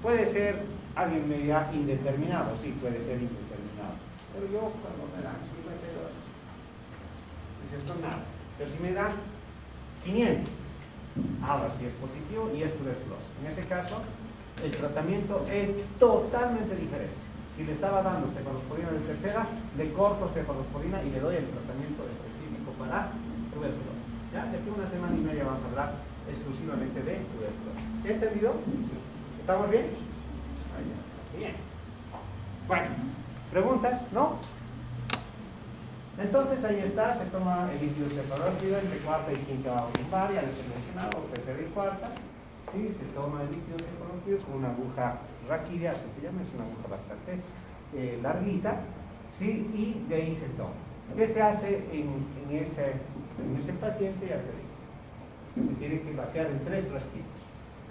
Puede ser alguien media indeterminado, sí, puede ser indeterminado. Pero yo, cuando me dan 52, es esto nada. Pero si me dan 500, ahora sí es positivo y es tuberculosis. En ese caso, el tratamiento es totalmente diferente. Si le estaba dando cefalosporina de tercera, le corto cefalosporina y le doy el tratamiento específico para tuberculosis. ¿Ya? De aquí a una semana y media vamos a hablar exclusivamente de tuberculosis. ¿Sí entendido? ¿Estamos bien? Bien. Bueno, ¿preguntas? ¿No? Entonces ahí está, se toma el líquido cefalorraquídeo entre cuarta y quinta lumbar, ya les he mencionado, tercera y cuarta. Sí, se toma el líquido cefalorraquídeo con una aguja raquídea, así se llama, es una aguja bastante larguita, ¿sí? Y de ahí se toma. ¿Qué se hace en ese paciente? Ya se dijo. Se tiene que vaciar en 3 frasquitos.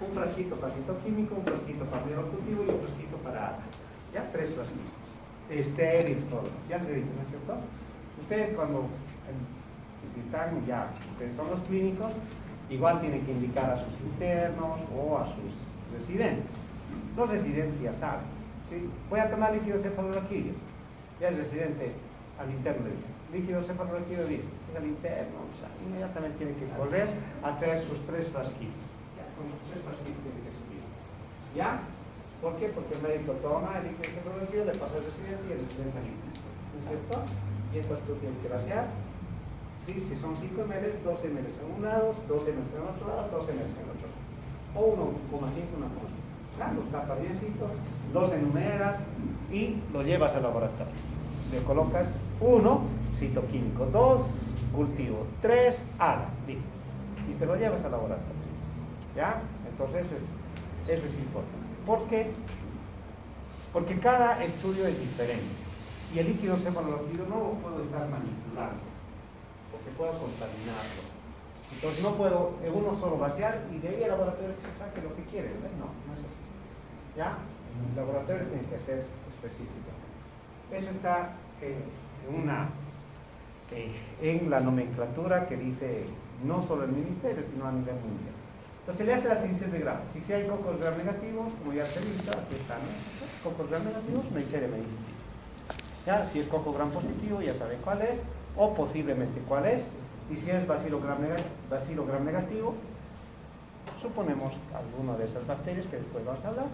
Un frasquito para citoquímico, un frasquito para biocultivo y un frasquito para ADA. Ya, 3 frasquitos. Estériles todos. Ya les he dicho, ¿no es cierto? Ustedes cuando, si están ya, ustedes son los clínicos, igual tienen que indicar a sus internos o a sus residentes. Los residentes ya saben, ¿sí? Voy a tomar líquido cefalorraquídeo. Ya el residente al interno le dice, líquido cefalorraquídeo dice, es al interno, o sea, inmediatamente tiene que volver a traer sus 3 frasquitos. Ya, con sus 3 frasquitos tiene que subir. ¿Ya? ¿Por qué? Porque el médico toma el líquido cefalorraquídeo, le pasa al residente y el residente al interno. ¿No es cierto? Y entonces tú tienes que vaciar. ¿Sí? Si son 5 ml, 12 ml en un lado, 12 ml en otro lado, 12 ml en otro lado. O 1,5, 1,5. Los tapas biencitos, los enumeras y lo llevas al laboratorio. Le colocas 1, citoquímico, 2, cultivo, 3, ADA, listo. Y se lo llevas al laboratorio. ¿Ya? Entonces eso es importante. ¿Por qué? Porque cada estudio es diferente. Y el líquido cefalorraquídeo no lo puedo estar manipulando. Porque porque puedo contaminarlo. Entonces no puedo en uno solo vaciar y de ahí el laboratorio que se saque lo que quiere, ¿ves? No, no es así. ¿Ya? El laboratorio tiene que ser específico. Eso está en la nomenclatura que dice no solo el ministerio, sino a nivel mundial. Entonces se le hace la adquisición de gram. Si hay cocos gram negativos, como ya se visto, aquí están, ¿no? Cocos gram negativos, no hay serie medicina. ¿Ya? Si es coco gram positivo, ya saben cuál es, o posiblemente cuál es. Y si es bacilo gram negativo, suponemos alguna de esas bacterias que después vamos a hablar.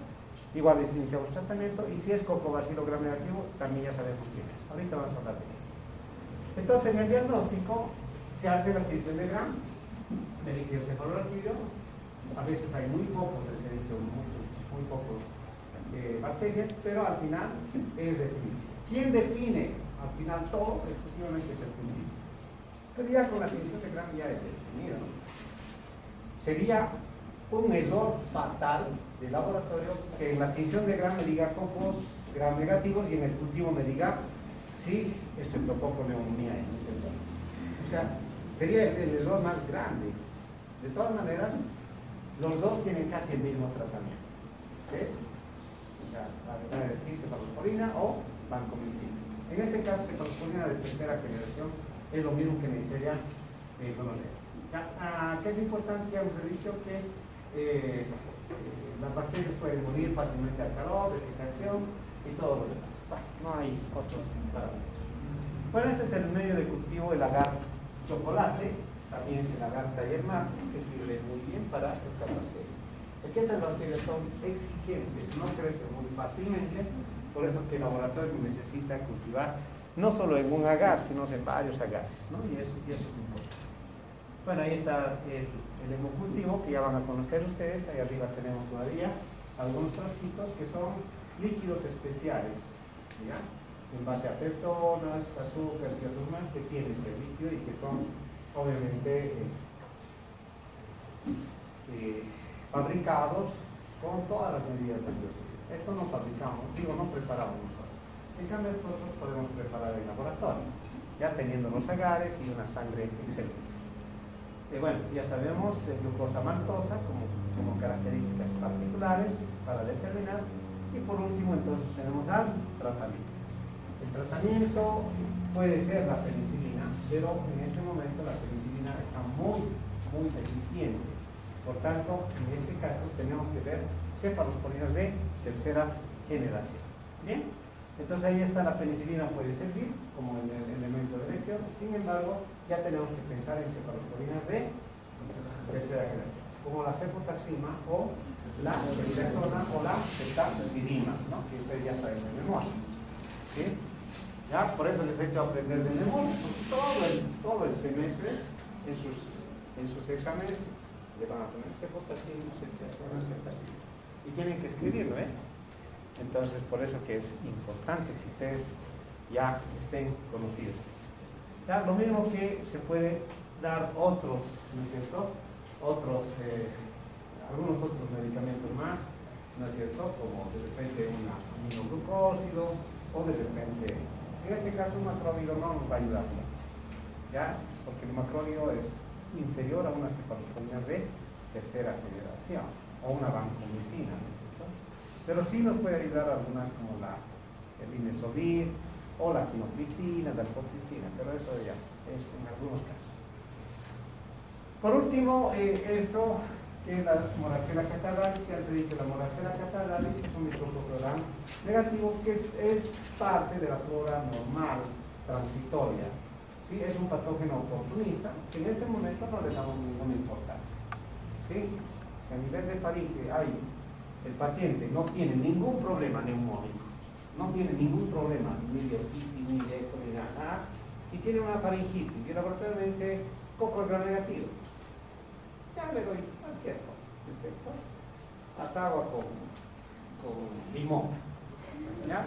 Igual les iniciamos tratamiento. Y si es coco bacilo gram negativo, también ya sabemos quién es. Ahorita vamos a hablar de ello. Entonces, en el diagnóstico se hace la adquisición de gram de líquido cefalorraquídeo. A veces hay muy pocos, les he dicho, muy pocos bacterias, pero al final es definitivo. ¿Quién define al final todo? Exclusivamente es el cultivo. Pero ya con la adquisición de gram ya es definido, ¿no? Sería un error fatal del laboratorio que en la adquisición de gram me diga cocos gram negativos y en el cultivo me diga sí, estreptococo neumonía, ¿no es cierto? O sea, sería el error más grande. De todas maneras, los dos tienen casi el mismo tratamiento. ¿Sí? O sea, van a decir cefalosporina o vancomicina. En este caso, cefalosporina de tercera generación es lo mismo que Neisseria gonorrhea. ¿Qué es importante? Ya hemos dicho que las bacterias pueden morir fácilmente al calor, desecación y todo lo demás. No hay otros parámetros. Bueno, este es el medio de cultivo del agar chocolate. También es el agar taller mar, que sirve muy bien para estas bacterias. Es que estas bacterias son exigentes, no crecen muy fácilmente, por eso que el laboratorio necesita cultivar no solo en un agar, sino en varios agares, ¿no? Y eso es importante. Bueno, ahí está el hemocultivo que ya van a conocer ustedes. Ahí arriba tenemos todavía algunos frasquitos que son líquidos especiales, ¿ya? En base a peptonas, azúcares y otros más que tiene este líquido y que son obviamente fabricados con todas las medidas de bioseguridad. Esto no fabricamos, no preparamos nosotros. En cambio nosotros podemos preparar en laboratorio, ya teniendo los agares y una sangre excelente. Bueno, ya sabemos glucosa maltosa como características particulares para determinar. Y por último entonces tenemos al tratamiento. El tratamiento puede ser la penicilina, pero en este momento la penicilina está muy deficiente. Por tanto, en este caso tenemos que ver cefalosporinas de tercera generación. ¿Bien? Entonces ahí está, la penicilina puede servir como el elemento de elección. Sin embargo, ya tenemos que pensar en cefalosporinas de tercera generación, como la cefotaxima o la ceftriaxona o la ceftazidima, ¿no? Que ustedes ya saben de memoria. ¿Sí? Ya, por eso les he hecho aprender de memoria, todo el semestre en sus exámenes le van a poner cefotaxima, ceftriaxona, ceftazidima. Y tienen que escribirlo, ¿eh? Entonces, por eso que es importante que ustedes ya estén conocidos. Ya, lo mismo que se puede dar otros, ¿no es cierto? Algunos otros medicamentos más, ¿no es cierto? Como de repente un aminoglucósido o de repente, en este caso un macrólido no nos va a ayudar mucho, ¿ya? Porque el macrólido es inferior a unas cefalosporinas de tercera generación o una vancomicina, ¿no es cierto? Pero sí nos puede ayudar algunas como el imesovir o la quinopristina, la dalfopristina, pero eso ya es en algunos casos. Por último, esto que es la Moraxella catalaris. Ya les he dicho, la Moraxella catalaris es un microprogram negativo que es parte de la flora normal transitoria. ¿Sí? Es un patógeno oportunista que en este momento no le damos ninguna importancia. ¿Sí? Si a nivel de faringe el paciente no tiene ningún problema neumónico, no tiene ningún problema ni de otitis, ni de esto, ni nada, y tiene una faringitis y el laboratorio me dice cocos gram negativos, ya le doy cualquier cosa, ¿cierto? Hasta agua con limón, ¿ya?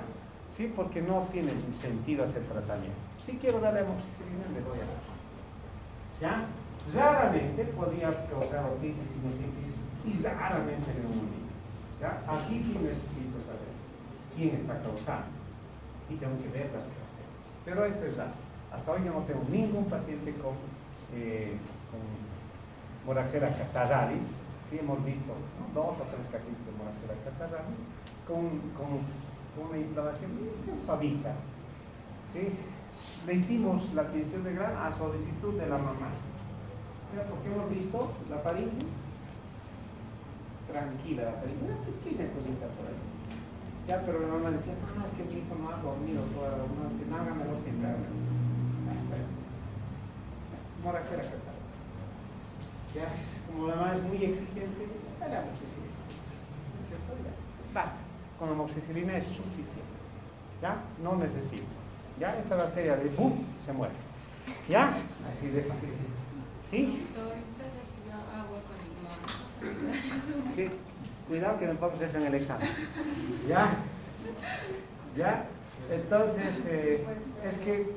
Sí, porque no tiene sentido hacer tratamiento. Si quiero darle amoxicilina, le doy amoxicilina, ¿ya? Raramente podría causar otitis, sinusitis y raramente neumonía, ¿ya? Aquí sí necesito saber quién está causando y tengo que ver las características. Pero esto es raro. Hasta hoy yo no tengo ningún paciente con con Moraxera catarralis, sí hemos visto, ¿no?, 2 o 3 casitos de Moraxera catarralis con una inflamación bien suavita, ¿sí? Le hicimos la tinción de grano a solicitud de la mamá. Mira, porque hemos visto la faringe tranquila, la faringe, una pequeña cosita por ahí. Ya, pero la mamá decía, no, es que mi hijo no ha dormido toda la noche, no, hágamelo sin carne. Moraxera catarralis. Ya, como la mamá es muy exigente, dale amoxicilina. ¿No es cierto? Ya, basta. Con amoxicilina es suficiente. ¿Ya? No necesito. ¿Ya? Esta bacteria de ¡pum! Se muere. ¿Ya? Así de fácil. ¿Sí? Sí. Cuidado que me pongas eso en el examen. ¿Ya? ¿Ya? Entonces, es que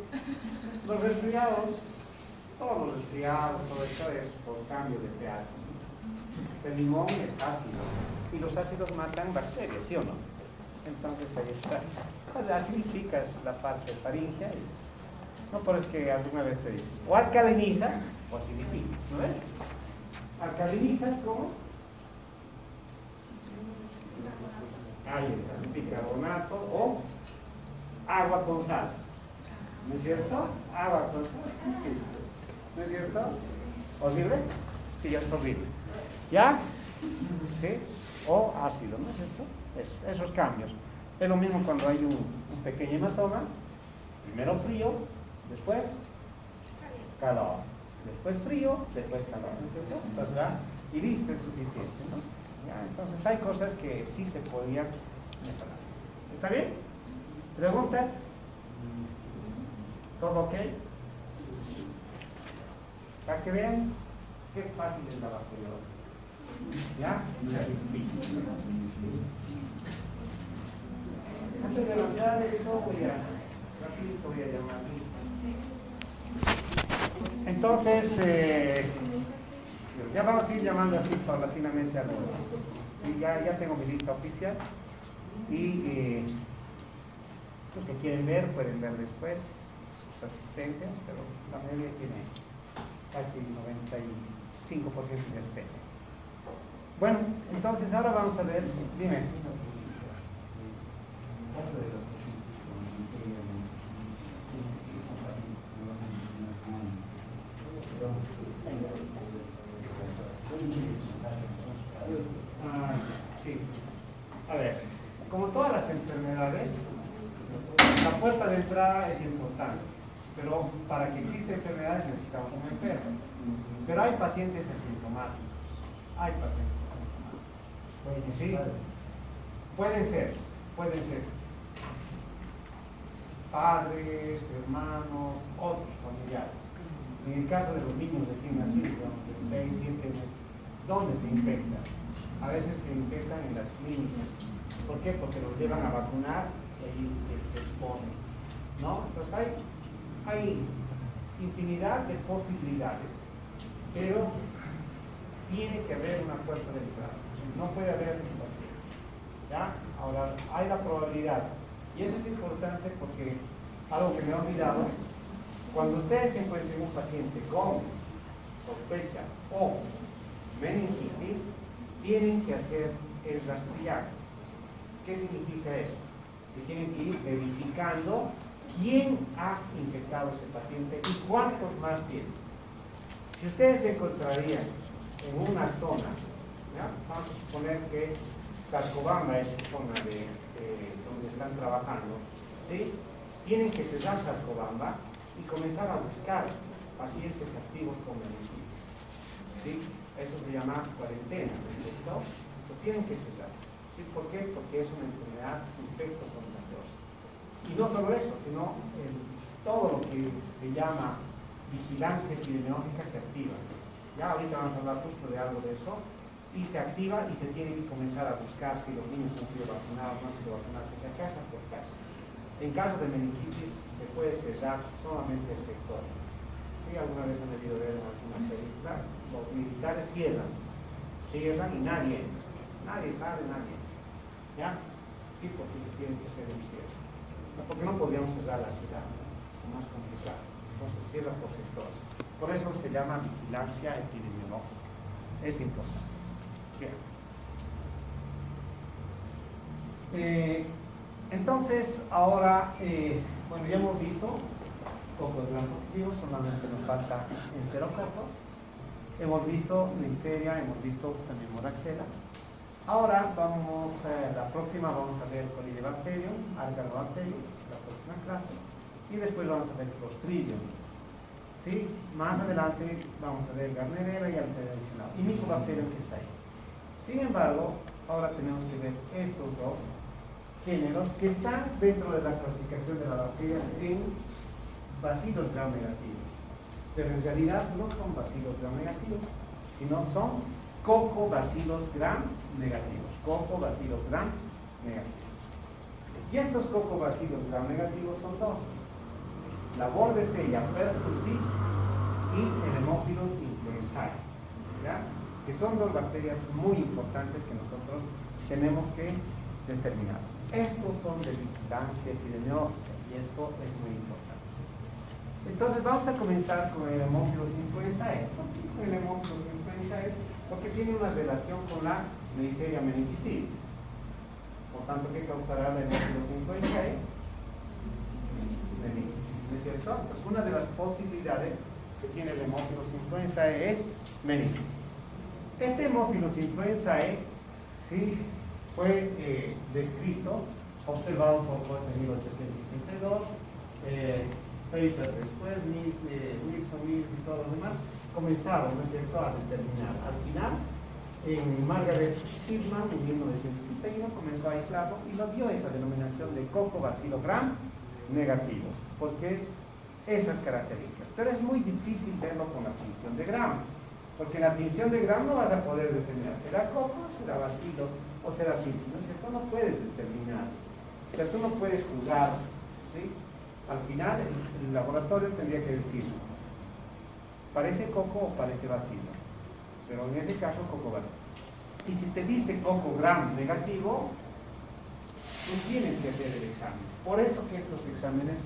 los resfriados, todos los resfriados, todo esto es por cambio de pH. El limón es ácido y los ácidos matan bacterias, ¿sí o no? Entonces ahí está. Pues acidificas la parte faríngea y no, por eso que alguna vez te dije, o alcalinizas o acidificas, ¿no ves? Alcalinizas como ahí está, bicarbonato o agua con sal, ¿no es cierto? Agua con sal, ¿no es cierto? ¿Horrible? Sí, es horrible. ¿Ya? ¿Sí? O ácido, ¿no es cierto? Esos cambios. Es lo mismo cuando hay un pequeño hematoma, primero frío, después calor, después frío, después calor, ¿no es cierto? Entonces, ¿verdad? Y listo, es suficiente, ¿no? Ya, entonces hay cosas que sí se podían mejorar. ¿Está bien? ¿Preguntas? ¿Todo ok? Para que vean qué fácil es la bacteriología. ¿Ya? Antes de lanzar esto rapidito voy a llamar. Entonces, ya vamos a ir llamando así paulatinamente a los. Sí, ya tengo mi lista oficial y los que quieren ver pueden ver después sus asistencias, pero la mayoría tiene casi 95% de asistencia. Bueno, entonces ahora vamos a ver, dime. Sí. A ver, como todas las enfermedades, la puerta de entrada es importante, pero para que exista enfermedades necesitamos un enfermo. Pero hay pacientes asintomáticos, hay pacientes asintomáticos. ¿Sí? Pueden ser padres, hermanos, otros familiares. En el caso de los niños recién nacidos, de 6, 7 meses, ¿dónde se infectan? A veces se infectan en las clínicas. ¿Por qué? Porque los llevan a vacunar y ahí se exponen, ¿no? Entonces hay infinidad de posibilidades, pero tiene que haber una puerta de entrada. No puede haber un paciente. ¿Ya? Ahora, hay la probabilidad. Y eso es importante porque algo que me he olvidado, cuando ustedes encuentren un paciente con sospecha o meningitis, tienen que hacer el rastrillaje. ¿Qué significa eso? Que tienen que ir verificando quién ha infectado a ese paciente y cuántos más tienen. Si ustedes se encontrarían en una zona, ¿ya? Vamos a suponer que Sarcobamba es la zona de donde están trabajando, ¿sí? Tienen que cerrar Sarcobamba y comenzar a buscar pacientes activos con meningitis, ¿sí? Eso se llama cuarentena, ¿no es cierto? Pues tienen que cerrar. ¿Sí? ¿Por qué? Porque es una enfermedad infecto-contagiosa. Y no solo eso, sino todo lo que se llama vigilancia epidemiológica se activa. Ya ahorita vamos a hablar justo de algo de eso. Y se activa y se tiene que comenzar a buscar si los niños han sido vacunados o no han sido vacunados, en casa por casa. En caso de meningitis se puede cerrar solamente el sector. ¿Sí? Alguna vez han debido ver en alguna película, los militares cierran y nadie entra. Nadie sabe, nadie entra. ¿Ya? Sí, porque se tiene que hacer un cierre. No, porque no podríamos cerrar la ciudad, ¿no? Es más complicado. Entonces cierra por sectores. Por eso se llama vigilancia epidemiológica. Es importante. Bien. Entonces, ahora, bueno, ya hemos visto cocos gram positivos, solamente nos falta enterococo. Hemos visto Neisseria, hemos visto también Moraxella. Ahora vamos, la próxima vamos a ver Corynebacterium, Arganobacterium, la próxima clase, y después vamos a ver Clostridium. ¿Sí? Más adelante vamos a ver Gardnerella y Alcedonicenal, y Mycobacterium que está ahí. Sin embargo, ahora tenemos que ver estos dos géneros que están dentro de la clasificación de las bacterias en bacilos gram negativos, pero en realidad no son bacilos gram negativos, sino son cocobacilos gram negativos, cocobacilos gram negativos. Y estos cocobacilos gram negativos son dos: la Bordetella pertussis y el Haemophilus influenzae, ¿ya? Que son dos bacterias muy importantes que nosotros tenemos que determinar. Estos son de vigilancia epidemiológica y esto es muy importante. Entonces vamos a comenzar con el Haemophilus influenzae. ¿Por qué con el Haemophilus influenzae? Porque tiene una relación con la Neisseria meningitidis. Por tanto, ¿qué causará el Haemophilus influenzae? Meningitis, ¿no es cierto? Entonces, una de las posibilidades que tiene el Haemophilus influenzae es meningitis. Este Haemophilus influenzae, ¿sí?, fue descrito, observado por Coase en 1862, Pater después, Wilson, Mills y todos los demás, comenzaron, ¿no es cierto?, a determinar. Al final, en Margaret Stillman, en 1971, comenzó a aislarlo y lo dio esa denominación de cocobacilo gram negativo, porque es esas características. Pero es muy difícil verlo con la tinción de gram, porque en la tinción de gram no vas a poder determinar, ¿será coco, será bacilo o será simple? ¿No es cierto? No puedes determinar. O sea, tú no puedes jugar, ¿sí? Al final, el laboratorio tendría que decir, ¿parece coco o parece bacilo? Pero en ese caso, coco bacilo. Y si te dice coco gram negativo, tú tienes que hacer el examen. Por eso que estos exámenes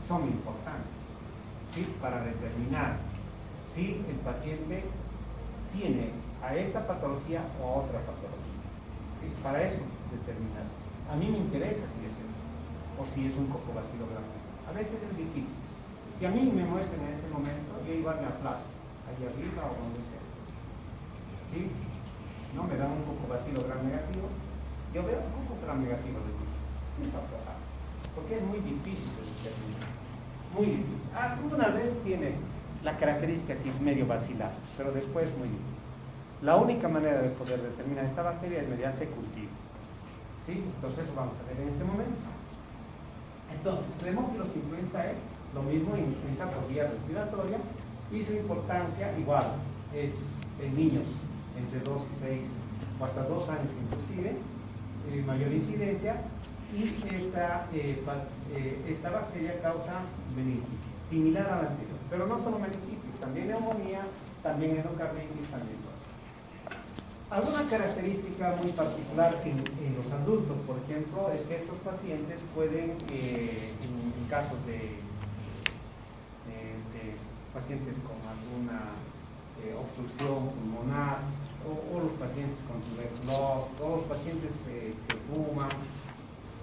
son importantes, ¿sí?, para determinar si el paciente tiene a esta patología o a otra patología. Es para eso determinar. A mí me interesa si es eso o si es un cocobacilo gram. A veces es difícil. Si a mí me muestran en este momento, yo igual me aplazo, ahí arriba o donde sea. ¿Sí? No me dan un cocobacilo gram negativo, yo veo un coco gram negativo de mí. ¿Qué está pasando? Porque es muy difícil de determinar. Muy difícil. Alguna vez tiene la característica así medio vacilar, pero después muy difícil. La única manera de poder determinar esta bacteria es mediante cultivo. ¿Sí? Entonces lo vamos a ver en este momento. Entonces, el Haemophilus influenzae, lo mismo en esta vía respiratoria, y su importancia igual es en niños entre 2 y 6 o hasta 2 años inclusive, mayor incidencia, y esta bacteria causa meningitis, similar a la anterior, pero no solo meningitis, también neumonía, también endocarditis, también. Alguna característica muy particular en los adultos, por ejemplo, es que estos pacientes pueden, en casos de pacientes con alguna obstrucción pulmonar, o los pacientes con tuberculosis, o los pacientes que fuman,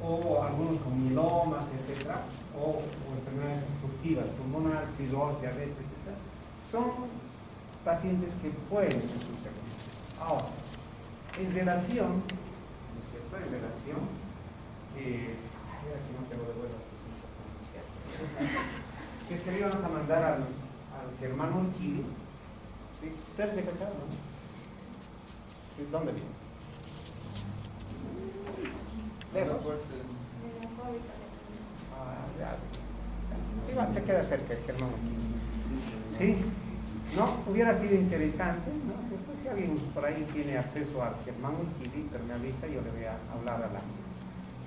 o algunos con mielomas, etc., o enfermedades obstructivas pulmonares, cirrosis, diabetes, etc., son pacientes que pueden ser susceptibles. Ahora, en relación, ¿no es cierto?, en relación, aquí no tengo de vuelta, si es que le íbamos a mandar al Germán Urquidi, ¿sí? ¿Ustedes se cacharon, no? ¿Sí? ¿Dónde viene? ¿Lejos? Ya. Te queda cerca el Germán Urquidi. ¿Sí? ¿No? Hubiera sido interesante, ¿no? Si alguien por ahí tiene acceso al Germán Urquidi, pero me avisa, yo le voy a hablar a la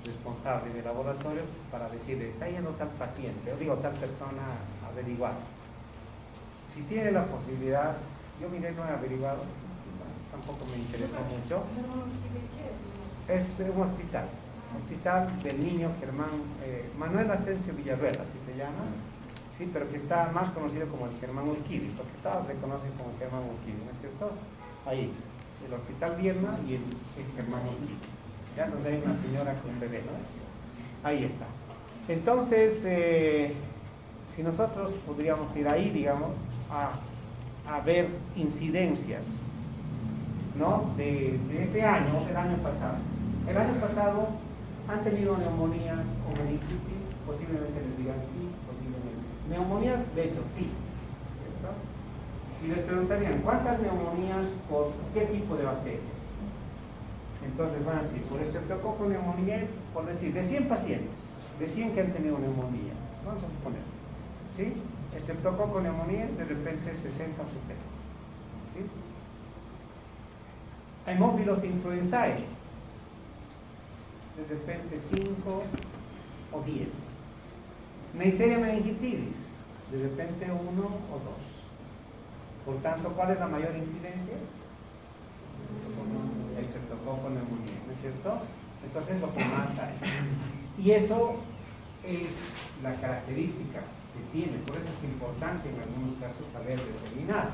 responsable del laboratorio para decirle, está yendo tal paciente, yo digo tal persona, averiguar. Si tiene la posibilidad, yo miré, no he averiguado, tampoco me interesó mucho. Es un hospital del niño Germán, Manuel Asensio Villarruel, así se llama. sí, pero que está más conocido como el Germán Urquidi, porque todos le conocen como el Germán Urquidi, ¿no es cierto? Ahí, el Hospital Viedma y el Germán Urquidi, ya donde hay una señora con un bebé, ¿no? Ahí está. Entonces, si nosotros podríamos ir ahí, digamos, a ver incidencias, ¿no? De este año, del año pasado. El año pasado han tenido neumonías o meningitis, posiblemente les digan sí, posiblemente. Neumonías, de hecho, sí, ¿cierto? Y les preguntarían, ¿cuántas neumonías por qué tipo de bacterias? Entonces van a decir, por Streptococcus pneumoniae, por decir, de 100 pacientes, de 100 que han tenido neumonía, vamos a suponer, ¿sí? Streptococcus pneumoniae, de repente 60 o 70, ¿sí? Haemophilus influenzae, de repente 5 o 10. Neisseria meningitidis, de repente 1 o 2. Por tanto, ¿cuál es la mayor incidencia? El Streptococcus pneumoniae, ¿no es cierto? Entonces, lo que más hay. Y eso es la característica que tiene, por eso es importante en algunos casos saber determinar,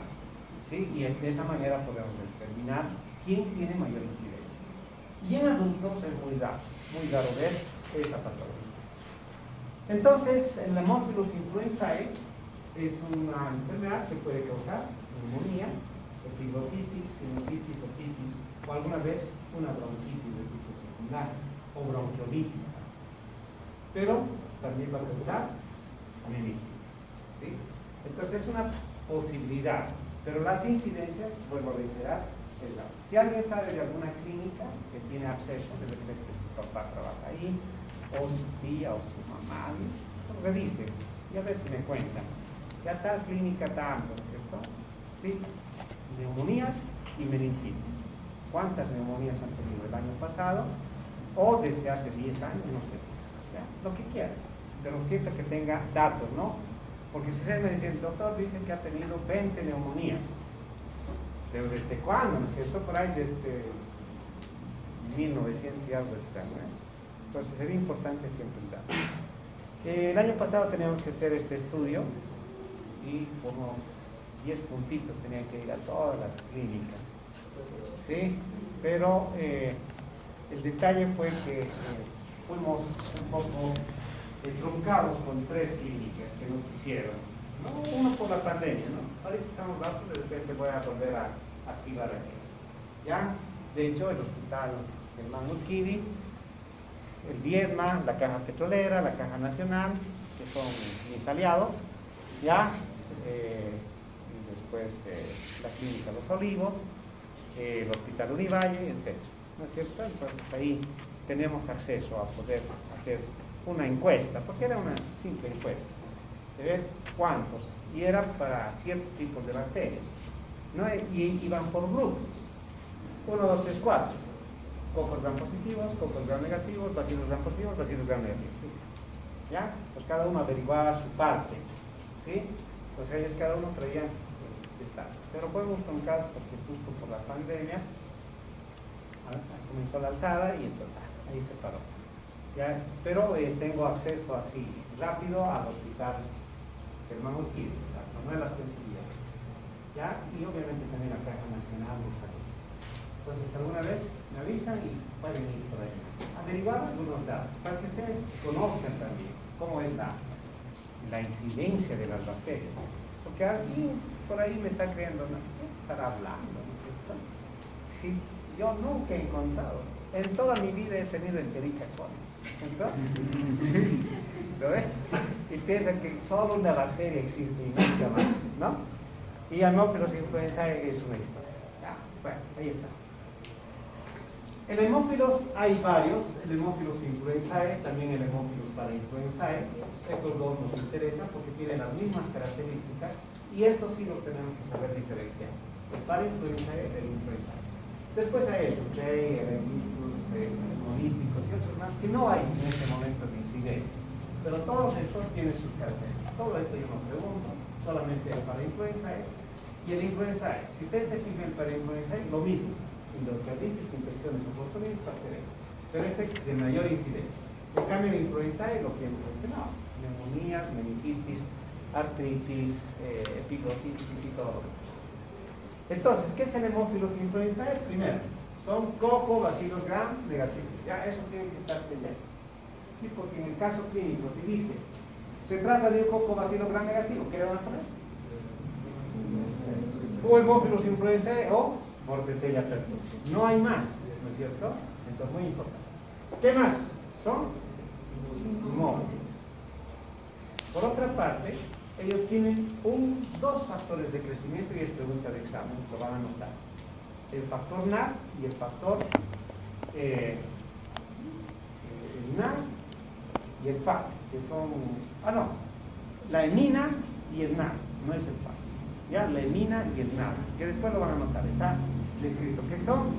¿sí? Y de esa manera podemos determinar quién tiene mayor incidencia. Y en adultos es muy raro ver esta patología. Entonces, el Haemophilus influenzae es una enfermedad que puede causar neumonía, epiglottitis, sinusitis, otitis, o alguna vez una bronquitis de tipo secundario, o bronquiolitis. Pero también va a causar meningitis, ¿sí? Entonces es una posibilidad, pero las incidencias, vuelvo a reiterar, es la. Si alguien sabe de alguna clínica que tiene acceso, de repente su papá trabaja ahí, o su tía, o su mamá, pues revisen y a ver si me cuentan. Ya tal clínica tanto, ¿no es cierto? ¿Sí? Neumonías y meningitis. ¿Cuántas neumonías han tenido el año pasado? O desde hace 10 años, no sé. ¿Ya? Lo que quieran. Pero siempre que tenga datos, ¿no? Porque si ustedes me dicen, doctor, dicen que ha tenido 20 neumonías. Pero ¿desde cuándo? ¿No es cierto? Por ahí desde 1900 y algo está, ¿no? Entonces sería importante siempre el dato. El año pasado teníamos que hacer este estudio y por unos 10 puntitos tenían que ir a todas las clínicas, ¿sí? Pero el detalle fue que fuimos un poco truncados con 3 clínicas que no quisieron, ¿no? Uno por la pandemia, ¿no? Ahorita estamos rápido, de repente voy a volver a activar aquí, ¿ya? De hecho, el hospital Germán Urquidi, el Viedma, la Caja Petrolera, la Caja Nacional, que son mis aliados, ¿ya? Y después la Clínica Los Olivos, el Hospital Univalle, etc. ¿No es cierto? Entonces ahí tenemos acceso a poder hacer una encuesta, porque era una simple encuesta, de ver cuántos, y era para ciertos tipos de bacterias, ¿no? Y iban por grupos, 1, 2, 3, 4, cocos gram positivos, cocos gram negativos, bacilos gram positivos, bacilos gram negativos, ¿ya? Pues cada uno averiguaba su parte, ¿sí? Pues ellos cada uno traía pero fuimos truncados porque justo por la pandemia comenzó la alzada y entonces ahí se paró. ¿Ya? Pero tengo acceso así rápido al hospital Germán Urquidi, la Manuela Sensibilidad, ¿ya? Y obviamente también la Caja Nacional de Salud. Entonces alguna vez me avisan y pueden ir por ahí averiguar algunos datos para que ustedes conozcan también cómo es la incidencia de las bacterias, porque alguien por ahí me está creyendo, ¿no? ¿Qué estará hablando? ¿No es cierto? Sí, yo nunca he encontrado, en toda mi vida he tenido Escherichia coli. ¿Lo ves? Y piensan que solo una bacteria existe y nunca más, ¿no? Y Haemophilus influenzae es una historia. Ya, bueno, ahí está. El Haemophilus hay varios, el Haemophilus influenzae, también el Haemophilus parainfluenzae. Estos dos nos interesan porque tienen las mismas características y estos sí los tenemos que saber diferenciar. El parainfluenzae del influenzae. Después hay el Rey, el Hemicus, hemolíticos y otros más que no hay en este momento de incidencia. Pero todos estos tienen sus características. Todo esto yo no pregunto, solamente el parainfluenzae y el influenzae. Si ustedes se fijan el parainfluenzae, lo mismo. Endocarditis, infecciones oportunistas, bacterias. Pero este de mayor incidencia. En cambio, el influenzae, lo que hemos mencionado, neumonías, meningitis, artritis, epiglotitis y todo lo demás. Entonces, ¿qué es el hemófilos influenzae? Primero, son Coccobacillus gram negativos. Ya, eso tiene que estar pendiente. Sí, porque en el caso clínico, si dice, se trata de un Coccobacillus gram negativo, ¿qué le van a poner? O hemófilos influenzae o Bordetella pertussis. No hay más, ¿no es cierto? Entonces, muy importante. ¿Qué más? Son móviles. Por otra parte, ellos tienen dos factores de crecimiento y es pregunta de examen, lo van a anotar. El factor NAR y el factor el NAR y el FAC, que son, la hemina y el NAR, no es el FAC, ya, la hemina y el NAR, que después lo van a anotar, está descrito, que son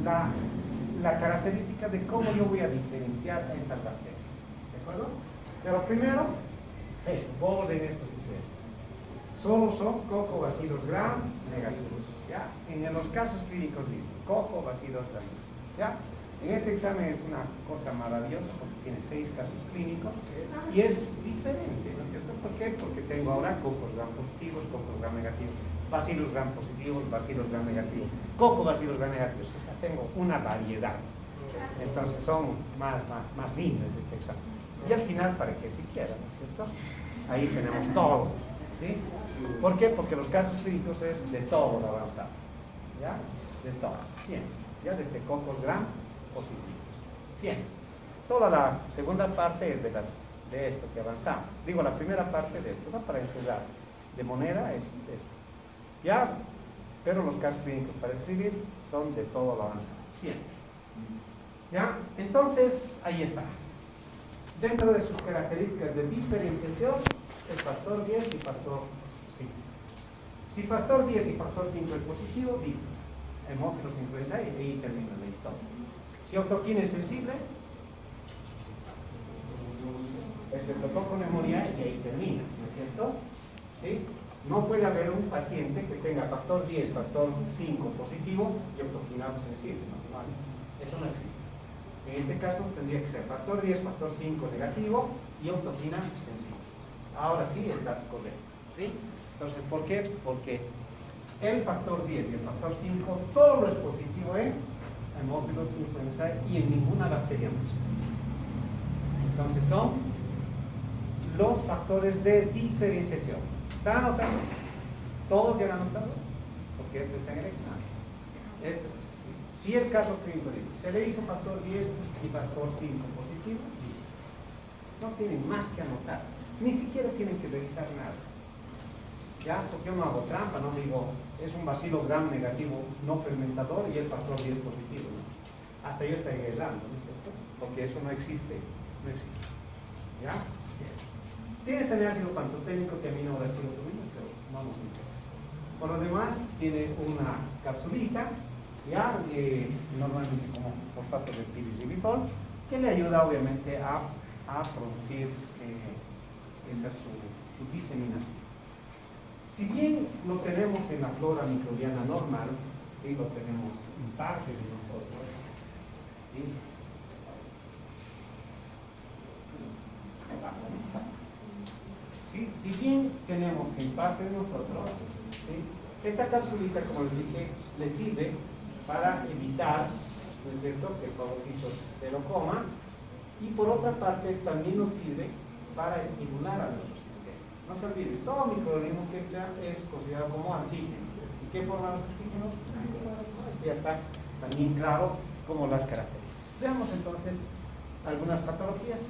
la característica de cómo yo voy a diferenciar a estas bacterias, ¿de acuerdo? Pero primero, orden estos sucesos. Solo son Coccobacillus gram negativos, ¿ya? En los casos clínicos dice Coccobacillus gram, ¿ya? En este examen es una cosa maravillosa porque tiene 6 casos clínicos y es diferente, ¿no es cierto? ¿Por qué? Porque tengo ahora Coccos gram positivos, Coccos gram negativos, Bacillus gram positivos, Bacillus gram negativos, Coccobacillus gram negativos, o sea, tengo una variedad. Entonces son más lindos este examen. Y al final, para que si quieran, ¿no es cierto? Ahí tenemos todo, ¿sí? ¿Por qué? Porque los casos clínicos es de todo lo avanzado, ¿ya? De todo, 100, ya desde Coccos gram positivos, 100. Solo la segunda parte es de esto que avanzamos. Digo, la primera parte de esto, ¿no? Para encerrar de moneda es esto, ¿ya? Pero los casos clínicos para escribir son de todo lo avanzado, 100. ¿Ya? Entonces, ahí está. Dentro de sus características de diferenciación, el factor 10 y factor 5. Si factor 10 y factor 5 es positivo, listo. Hemófilos influenzae y ahí termina la historia. Si autoquina es sensible, Streptococcus-pneumoniae y ahí termina, ¿no es cierto? ¿Sí? No puede haber un paciente que tenga factor 10, factor 5 positivo y autoquinado sensible, ¿no? Vale. Eso no existe. En este caso tendría que ser factor 10, factor 5 negativo y autoquina sensible. Ahora sí está correcto, ¿sí? Entonces, ¿por qué? Porque el factor 10 y el factor 5 solo es positivo en hemófilos influenzae y en ninguna bacteria más. Entonces son los factores de diferenciación. ¿Están anotando? ¿Todos ya han anotado? Porque esto está en el examen. Si el caso clínico dice, se le hizo factor 10 y factor 5 positivo, no tienen más que anotar. Ni siquiera tienen que revisar nada. Ya, porque yo no hago trampa, no digo, es un Bacillus gram negativo no fermentador y el factor 10 positivo, ¿no? Hasta yo estoy errando, ¿no es cierto? Porque eso no existe, no existe. ¿Ya? Tiene también ácido pantoténico que a mí no habrá sido tuvimos, pero no nos interesa. Por lo demás, tiene una capsulita, ya, normalmente como fosfato de pirisilitol, que le ayuda obviamente a producir esa su diseminación. Si bien lo tenemos en la flora microbiana normal, ¿sí? Lo tenemos en parte de nosotros, ¿sí? ¿Sí? Si bien tenemos en parte de nosotros, ¿sí? Esta capsulita, como les dije, le sirve para evitar, ¿no es cierto?, que el pavocito se lo coma, y por otra parte también nos sirve para estimular a nuestro sistema. No se olviden, todo microorganismo que entra es considerado como antígeno. ¿Y qué forman los antígenos? Ya está también claro como las características. Veamos entonces algunas patologías.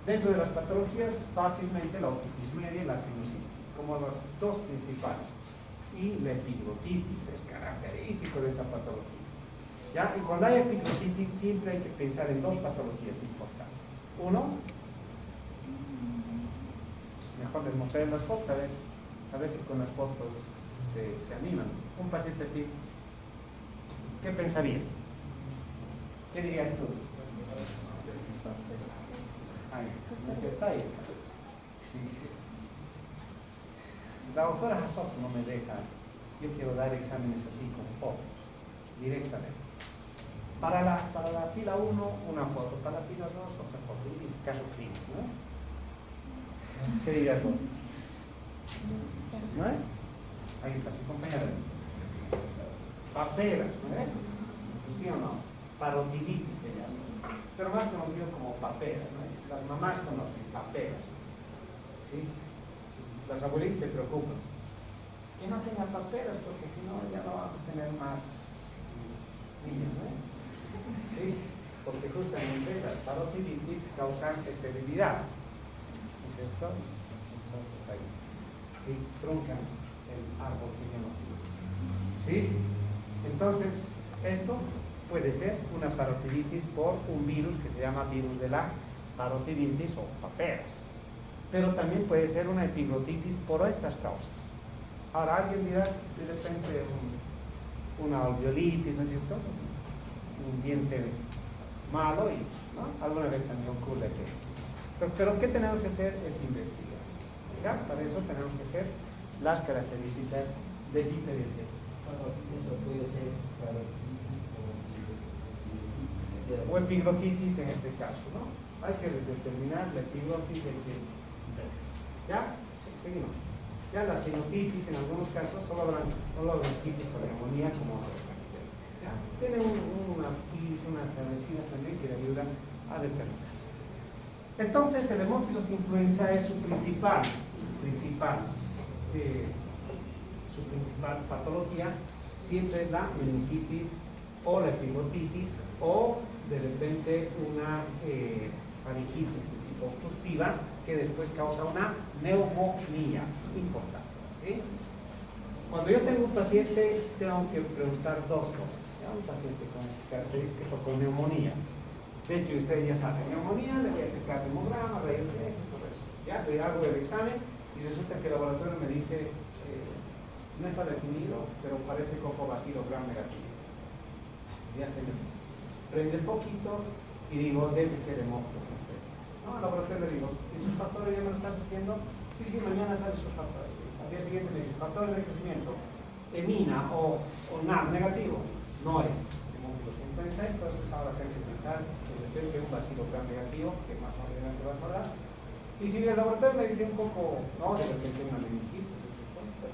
Dentro de las patologías, fácilmente la otitis media y la sinusitis, como los dos principales. Y la epiglotitis es característico de esta patología. ¿Ya? Y cuando hay epiglotitis siempre hay que pensar en dos patologías importantes. Uno, mejor les mostraré las fotos, a ver si con las fotos se animan. Un paciente así, ¿qué pensaría? ¿Qué dirías tú? Ahí. Sí. La doctora Hassoff no me deja. Yo quiero dar exámenes así con fotos, directamente. Para la fila 1, una foto. Para la fila 2, otra foto. Y caso clínico, ¿no? ¿Qué dirías vos? ¿No es? Ahí está su compañera. Paperas, ¿no es? ¿Sí o no? Parotiditis se llama. Pero más conocido como paperas, ¿no? Las mamás conocen paperas. ¿Sí? Las abuelitas se preocupan. Que no tenga paperas, porque si no ya no vamos a tener más niños, ¿no? Sí, porque justamente las parotiditis causan esterilidad, ¿no es cierto? Entonces ahí, y truncan el árbol genealógico. ¿Sí? Entonces, esto puede ser una parotiditis por un virus que se llama virus de la parotiditis o paperas. Pero también puede ser una epiglotitis por estas causas. Ahora alguien dirá de repente una alveolitis, ¿no es cierto? Un diente malo y ¿no? Alguna vez también ocurre que... Pero ¿qué tenemos que hacer? Es investigar. ¿Ya? Para eso tenemos que hacer las características de IPVC. Eso puede ser para O epiglotitis en este caso, ¿no? Hay que determinar la epiglotis de que... ¿Ya? Seguimos. Ya la sinusitis en algunos casos solo bronquitis o neumonía como ¿ya? Tiene una cervecina también que le ayuda a determinar. Entonces el hemófilos influenza es su principal patología, siempre es la meningitis o la epiglotitis o de repente una faringitis de tipo obstructiva que después causa una neumonía importante. ¿Sí? Cuando yo tengo un paciente, tengo que preguntar dos cosas. ¿Ya? Un paciente con características o con neumonía. De hecho, ustedes ya saben, neumonía, le voy a sacar hemograma, rayos X, todo eso. Ya, le hago el examen y resulta que el laboratorio me dice, no está definido, pero parece coco vacío gram negativo. Ya se me prende un poquito y digo, debe ser hemófilos influenza. No, al laboratorio le digo, ¿y sus factores ya me lo estás haciendo? Sí, mañana sale sus factores. Al día siguiente me dice, factores de crecimiento, EMINA o NAB negativo. No es hemófilos influenza, entonces ahora tengo que pensar que de repente un vacío gram negativo, que más adelante va a hablar. Y si el laboratorio me dice un poco, no, de repente una meningitis,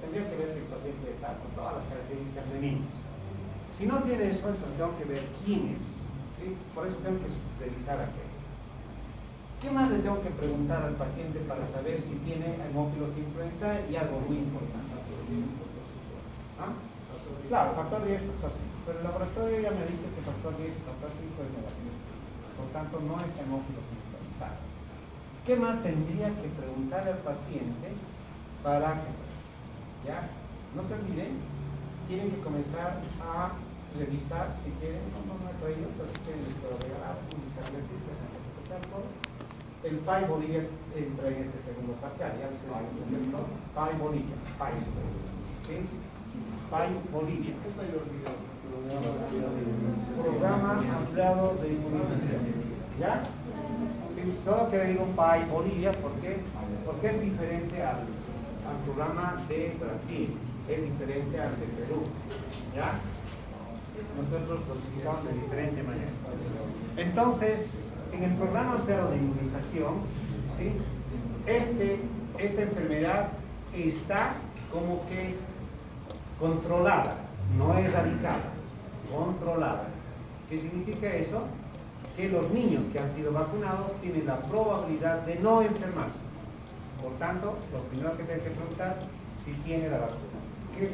tendría que ver si el paciente está con todas las características de niños. Si no tiene eso, entonces tengo que ver quién es. ¿Sí? Por eso tengo que revisar aquello. ¿Qué más le tengo que preguntar al paciente para saber si tiene hemófilos influenza? Y algo muy importante. ¿Ah? Claro, factor 10, factor 5. Pero el laboratorio ya me ha dicho que factor 10 y factor 5 es negativo. Por tanto, no es hemófilos influenza. ¿Qué más tendría que preguntarle al paciente para que... ¿Ya? No se olviden, tienen que comenzar a revisar, si quieren, no he traído, pero si quieren les puedo regalar un carnecito, el PAI Bolivia entra en este segundo parcial, ya se va, ¿cierto? PAI Bolivia, PAI, ¿sí? PAI Bolivia. Programa ampliado de inmunización, ¿ya? Sí, solo que le digo PAI Bolivia, ¿por qué? Porque es diferente al programa de Brasil, es diferente al de Perú, ¿ya? Nosotros lo citamos de diferente manera. Entonces, en el programa ampliado de inmunización, ¿sí? Esta enfermedad está como que controlada, no erradicada, controlada. ¿Qué significa eso? Que los niños que han sido vacunados tienen la probabilidad de no enfermarse. Por tanto, lo primero que tienen que preguntar si tiene la vacuna.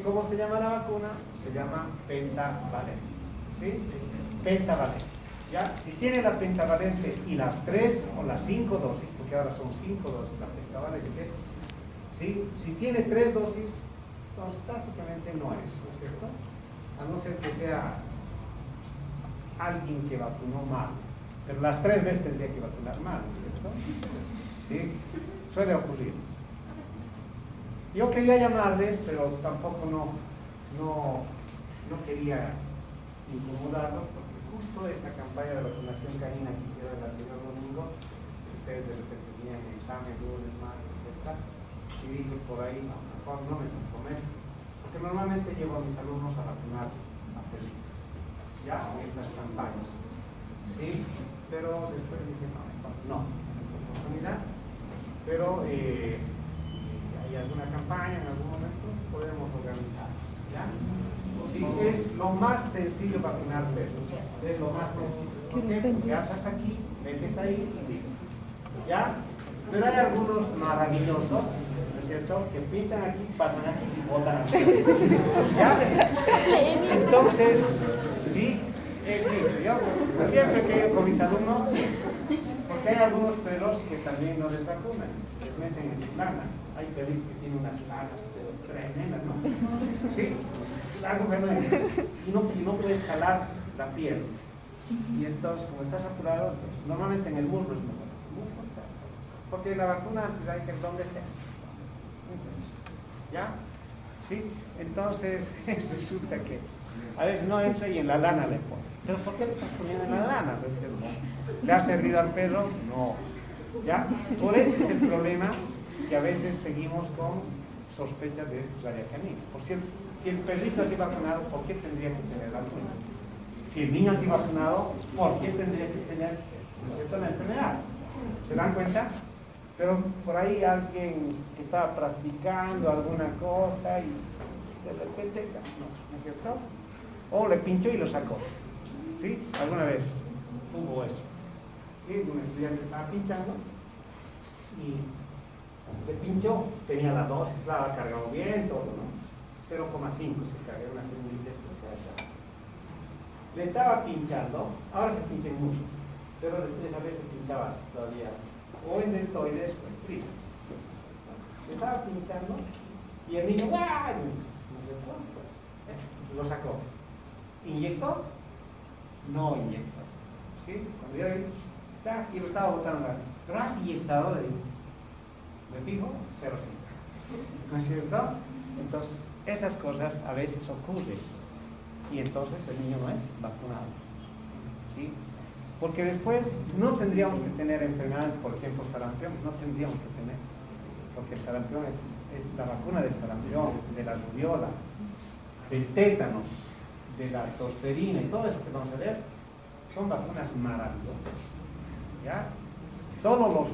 ¿Cómo se llama la vacuna? Se llama pentavalente. ¿Sí? Pentavalente. ¿Ya? Si tiene la pentavalente y las 3 o las 5 dosis, porque ahora son 5 dosis la pentavalente, ¿sí? Si tiene 3 dosis, entonces prácticamente no es cierto? A no ser que sea alguien que vacunó mal, pero las 3 veces tendría que vacunar mal, ¿no es cierto? ¿Sí? Suele ocurrir. Yo quería llamarles, pero tampoco no quería incomodarlos, porque justo esta campaña de vacunación canina que hicieron el anterior domingo, ustedes de repente tenían examen, lunes, martes, etc. Y dije por ahí, no, mejor no me comprometo, porque normalmente llevo a mis alumnos a vacunar a perritos, ya, en estas campañas. Sí, pero después dije, no, en esta oportunidad. Pero si hay hay alguna campaña en algún momento, podemos organizar. ¿Ya? Sí, es lo más sencillo vacunar perros. Es lo más sencillo. ¿Por qué? Porque haces aquí, metes ahí y listo. ¿Ya? Pero hay algunos maravillosos, ¿no es cierto?, que pinchan aquí, pasan aquí y botan aquí. ¿Ya? Entonces, sí, yo siempre que yo con mis alumnos, porque hay algunos perros que también no les vacunan, les meten en su lana. Hay perritos que tienen unas lanas tremendas, ¿no? Sí, algo que no puedes jalar la piel. Y entonces, como estás apurado, pues, normalmente en el muslo es mejor. Porque la vacuna hay que ir donde sea. ¿Ya? ¿Sí? Entonces, resulta que a veces no entra y en la lana le pone. ¿Pero por qué le estás poniendo en la lana? Pues, ¿le ha servido al perro? No. ¿Ya? Por ese es el problema que a veces seguimos con sospechas de rabia canina. Por cierto, si el perrito así vacunado, ¿por qué tendría que tener la vacuna? Si el niño así vacunado, ¿por qué tendría que tener la enfermedad? ¿Se dan cuenta? Pero por ahí alguien que estaba practicando alguna cosa y de repente, ¿no es cierto? O le pinchó y lo sacó. ¿Sí? ¿Alguna vez hubo eso? ¿Sí? Un estudiante estaba pinchando y le pinchó, tenía la dosis, la había cargado bien, todo, ¿no? 0,5 se cargó una segundita especial. Le estaba pinchando, ahora se pincha mucho, pero esa vez se pinchaba todavía o en deltoides o en tristes. Le estaba pinchando y el niño, ¡guau! Lo sacó. ¿Inyectó? No inyectó. ¿Sí? Cuando yo vi, y lo estaba botando, ¿pero has inyectado? Le digo. ¿Me fijo? 0,5. ¿No es cierto? Entonces, esas cosas a veces ocurren y entonces el niño no es vacunado. ¿Sí? Porque después no tendríamos que tener enfermedades, por ejemplo, sarampión, no tendríamos que tener, porque el sarampión es la vacuna del sarampión, de la rubiola, del tétanos, de la tosferina y todo eso que vamos a ver, son vacunas maravillosas. ¿Ya? Solo los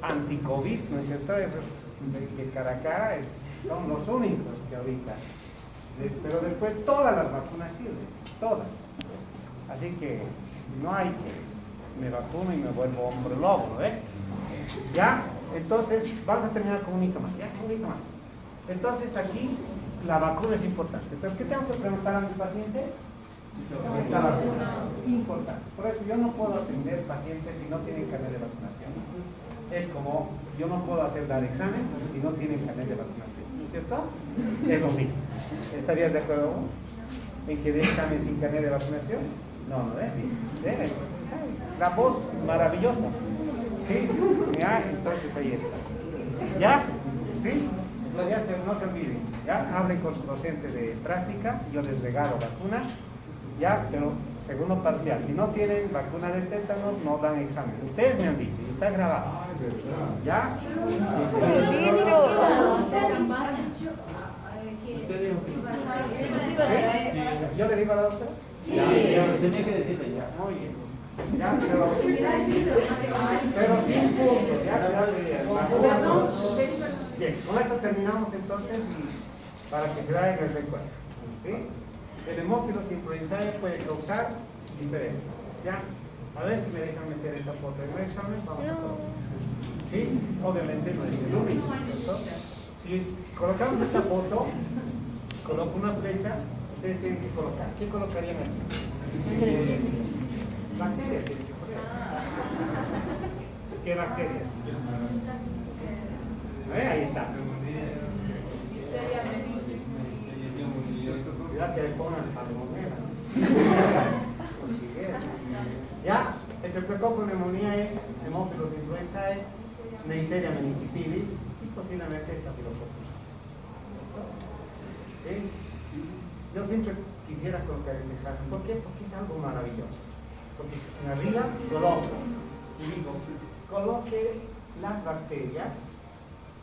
anti-COVID, ¿no es cierto? Esos de cara a cara son los únicos que ahorita. Pero después todas las vacunas sirven, todas. Así que no hay que me vacuno y me vuelvo hombre lobo, ¿eh? ¿Ya? Entonces, vamos a terminar con un hito más, ¿ya? Un hito más. Entonces, aquí la vacuna es importante. Entonces, ¿qué tengo que preguntar a mi paciente? La vacuna es importante. Por eso yo no puedo atender pacientes si no tienen carnet de vacunación. Es como, yo no puedo dar examen si no tienen carnet de vacunación, ¿no es cierto? Es lo mismo. ¿Estarías de acuerdo en que dé examen sin carnet de vacunación? No, no debe. La voz maravillosa. ¿Sí? ¿Ya? Entonces ahí está. ¿Ya? ¿Sí? No se olviden. ¿Ya? Hablen con su docente de práctica, yo les regalo vacunas. ¿Ya? Pero segundo parcial. Si no tienen vacuna de tétanos, no dan examen. Ustedes me han dicho, y está grabado. ¿Ya? ¿Sí? ¿Yo le digo a la doctora? Sí. Tenía que decirle ya. Muy bien. Ya, pero sin puntos. Bien, con esto terminamos entonces y para que se vaya en el recuerdo. ¿Sí? El hemófilo sincronizado puede causar diferencias. ¿Ya? A ver si me dejan meter esta foto en el examen. Vamos a colocar. ¿Sí? Obviamente no es el único. Si colocamos esta foto, coloco una flecha, ustedes tienen que colocar. ¿Qué colocarían aquí? Bacterias tienen que poner. ¿Qué bacterias? Ahí está. Cuidado que le pongan salmonela. ¿Ya? Streptococcus pneumoniae, Haemophilus influenzae, Neisseria meningitis y posiblemente Staphylococcus. ¿Sí? Yo siempre quisiera colocar este examen. ¿Por qué? Porque es algo maravilloso. Porque en arriba coloco y digo, coloque las bacterias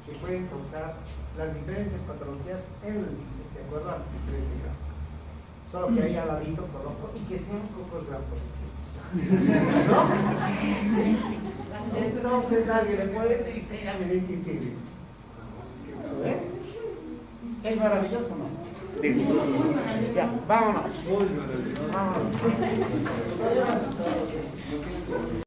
que pueden causar las diferentes patologías de acuerdo al diferente grado. Solo que ahí al ladito coloco y que sean pocos gram positivos. ¿No? Entonces alguien le puede decir a meningitis. ¿Es maravilloso o no? Ya, vámonos. Muy maravilloso. Vámonos.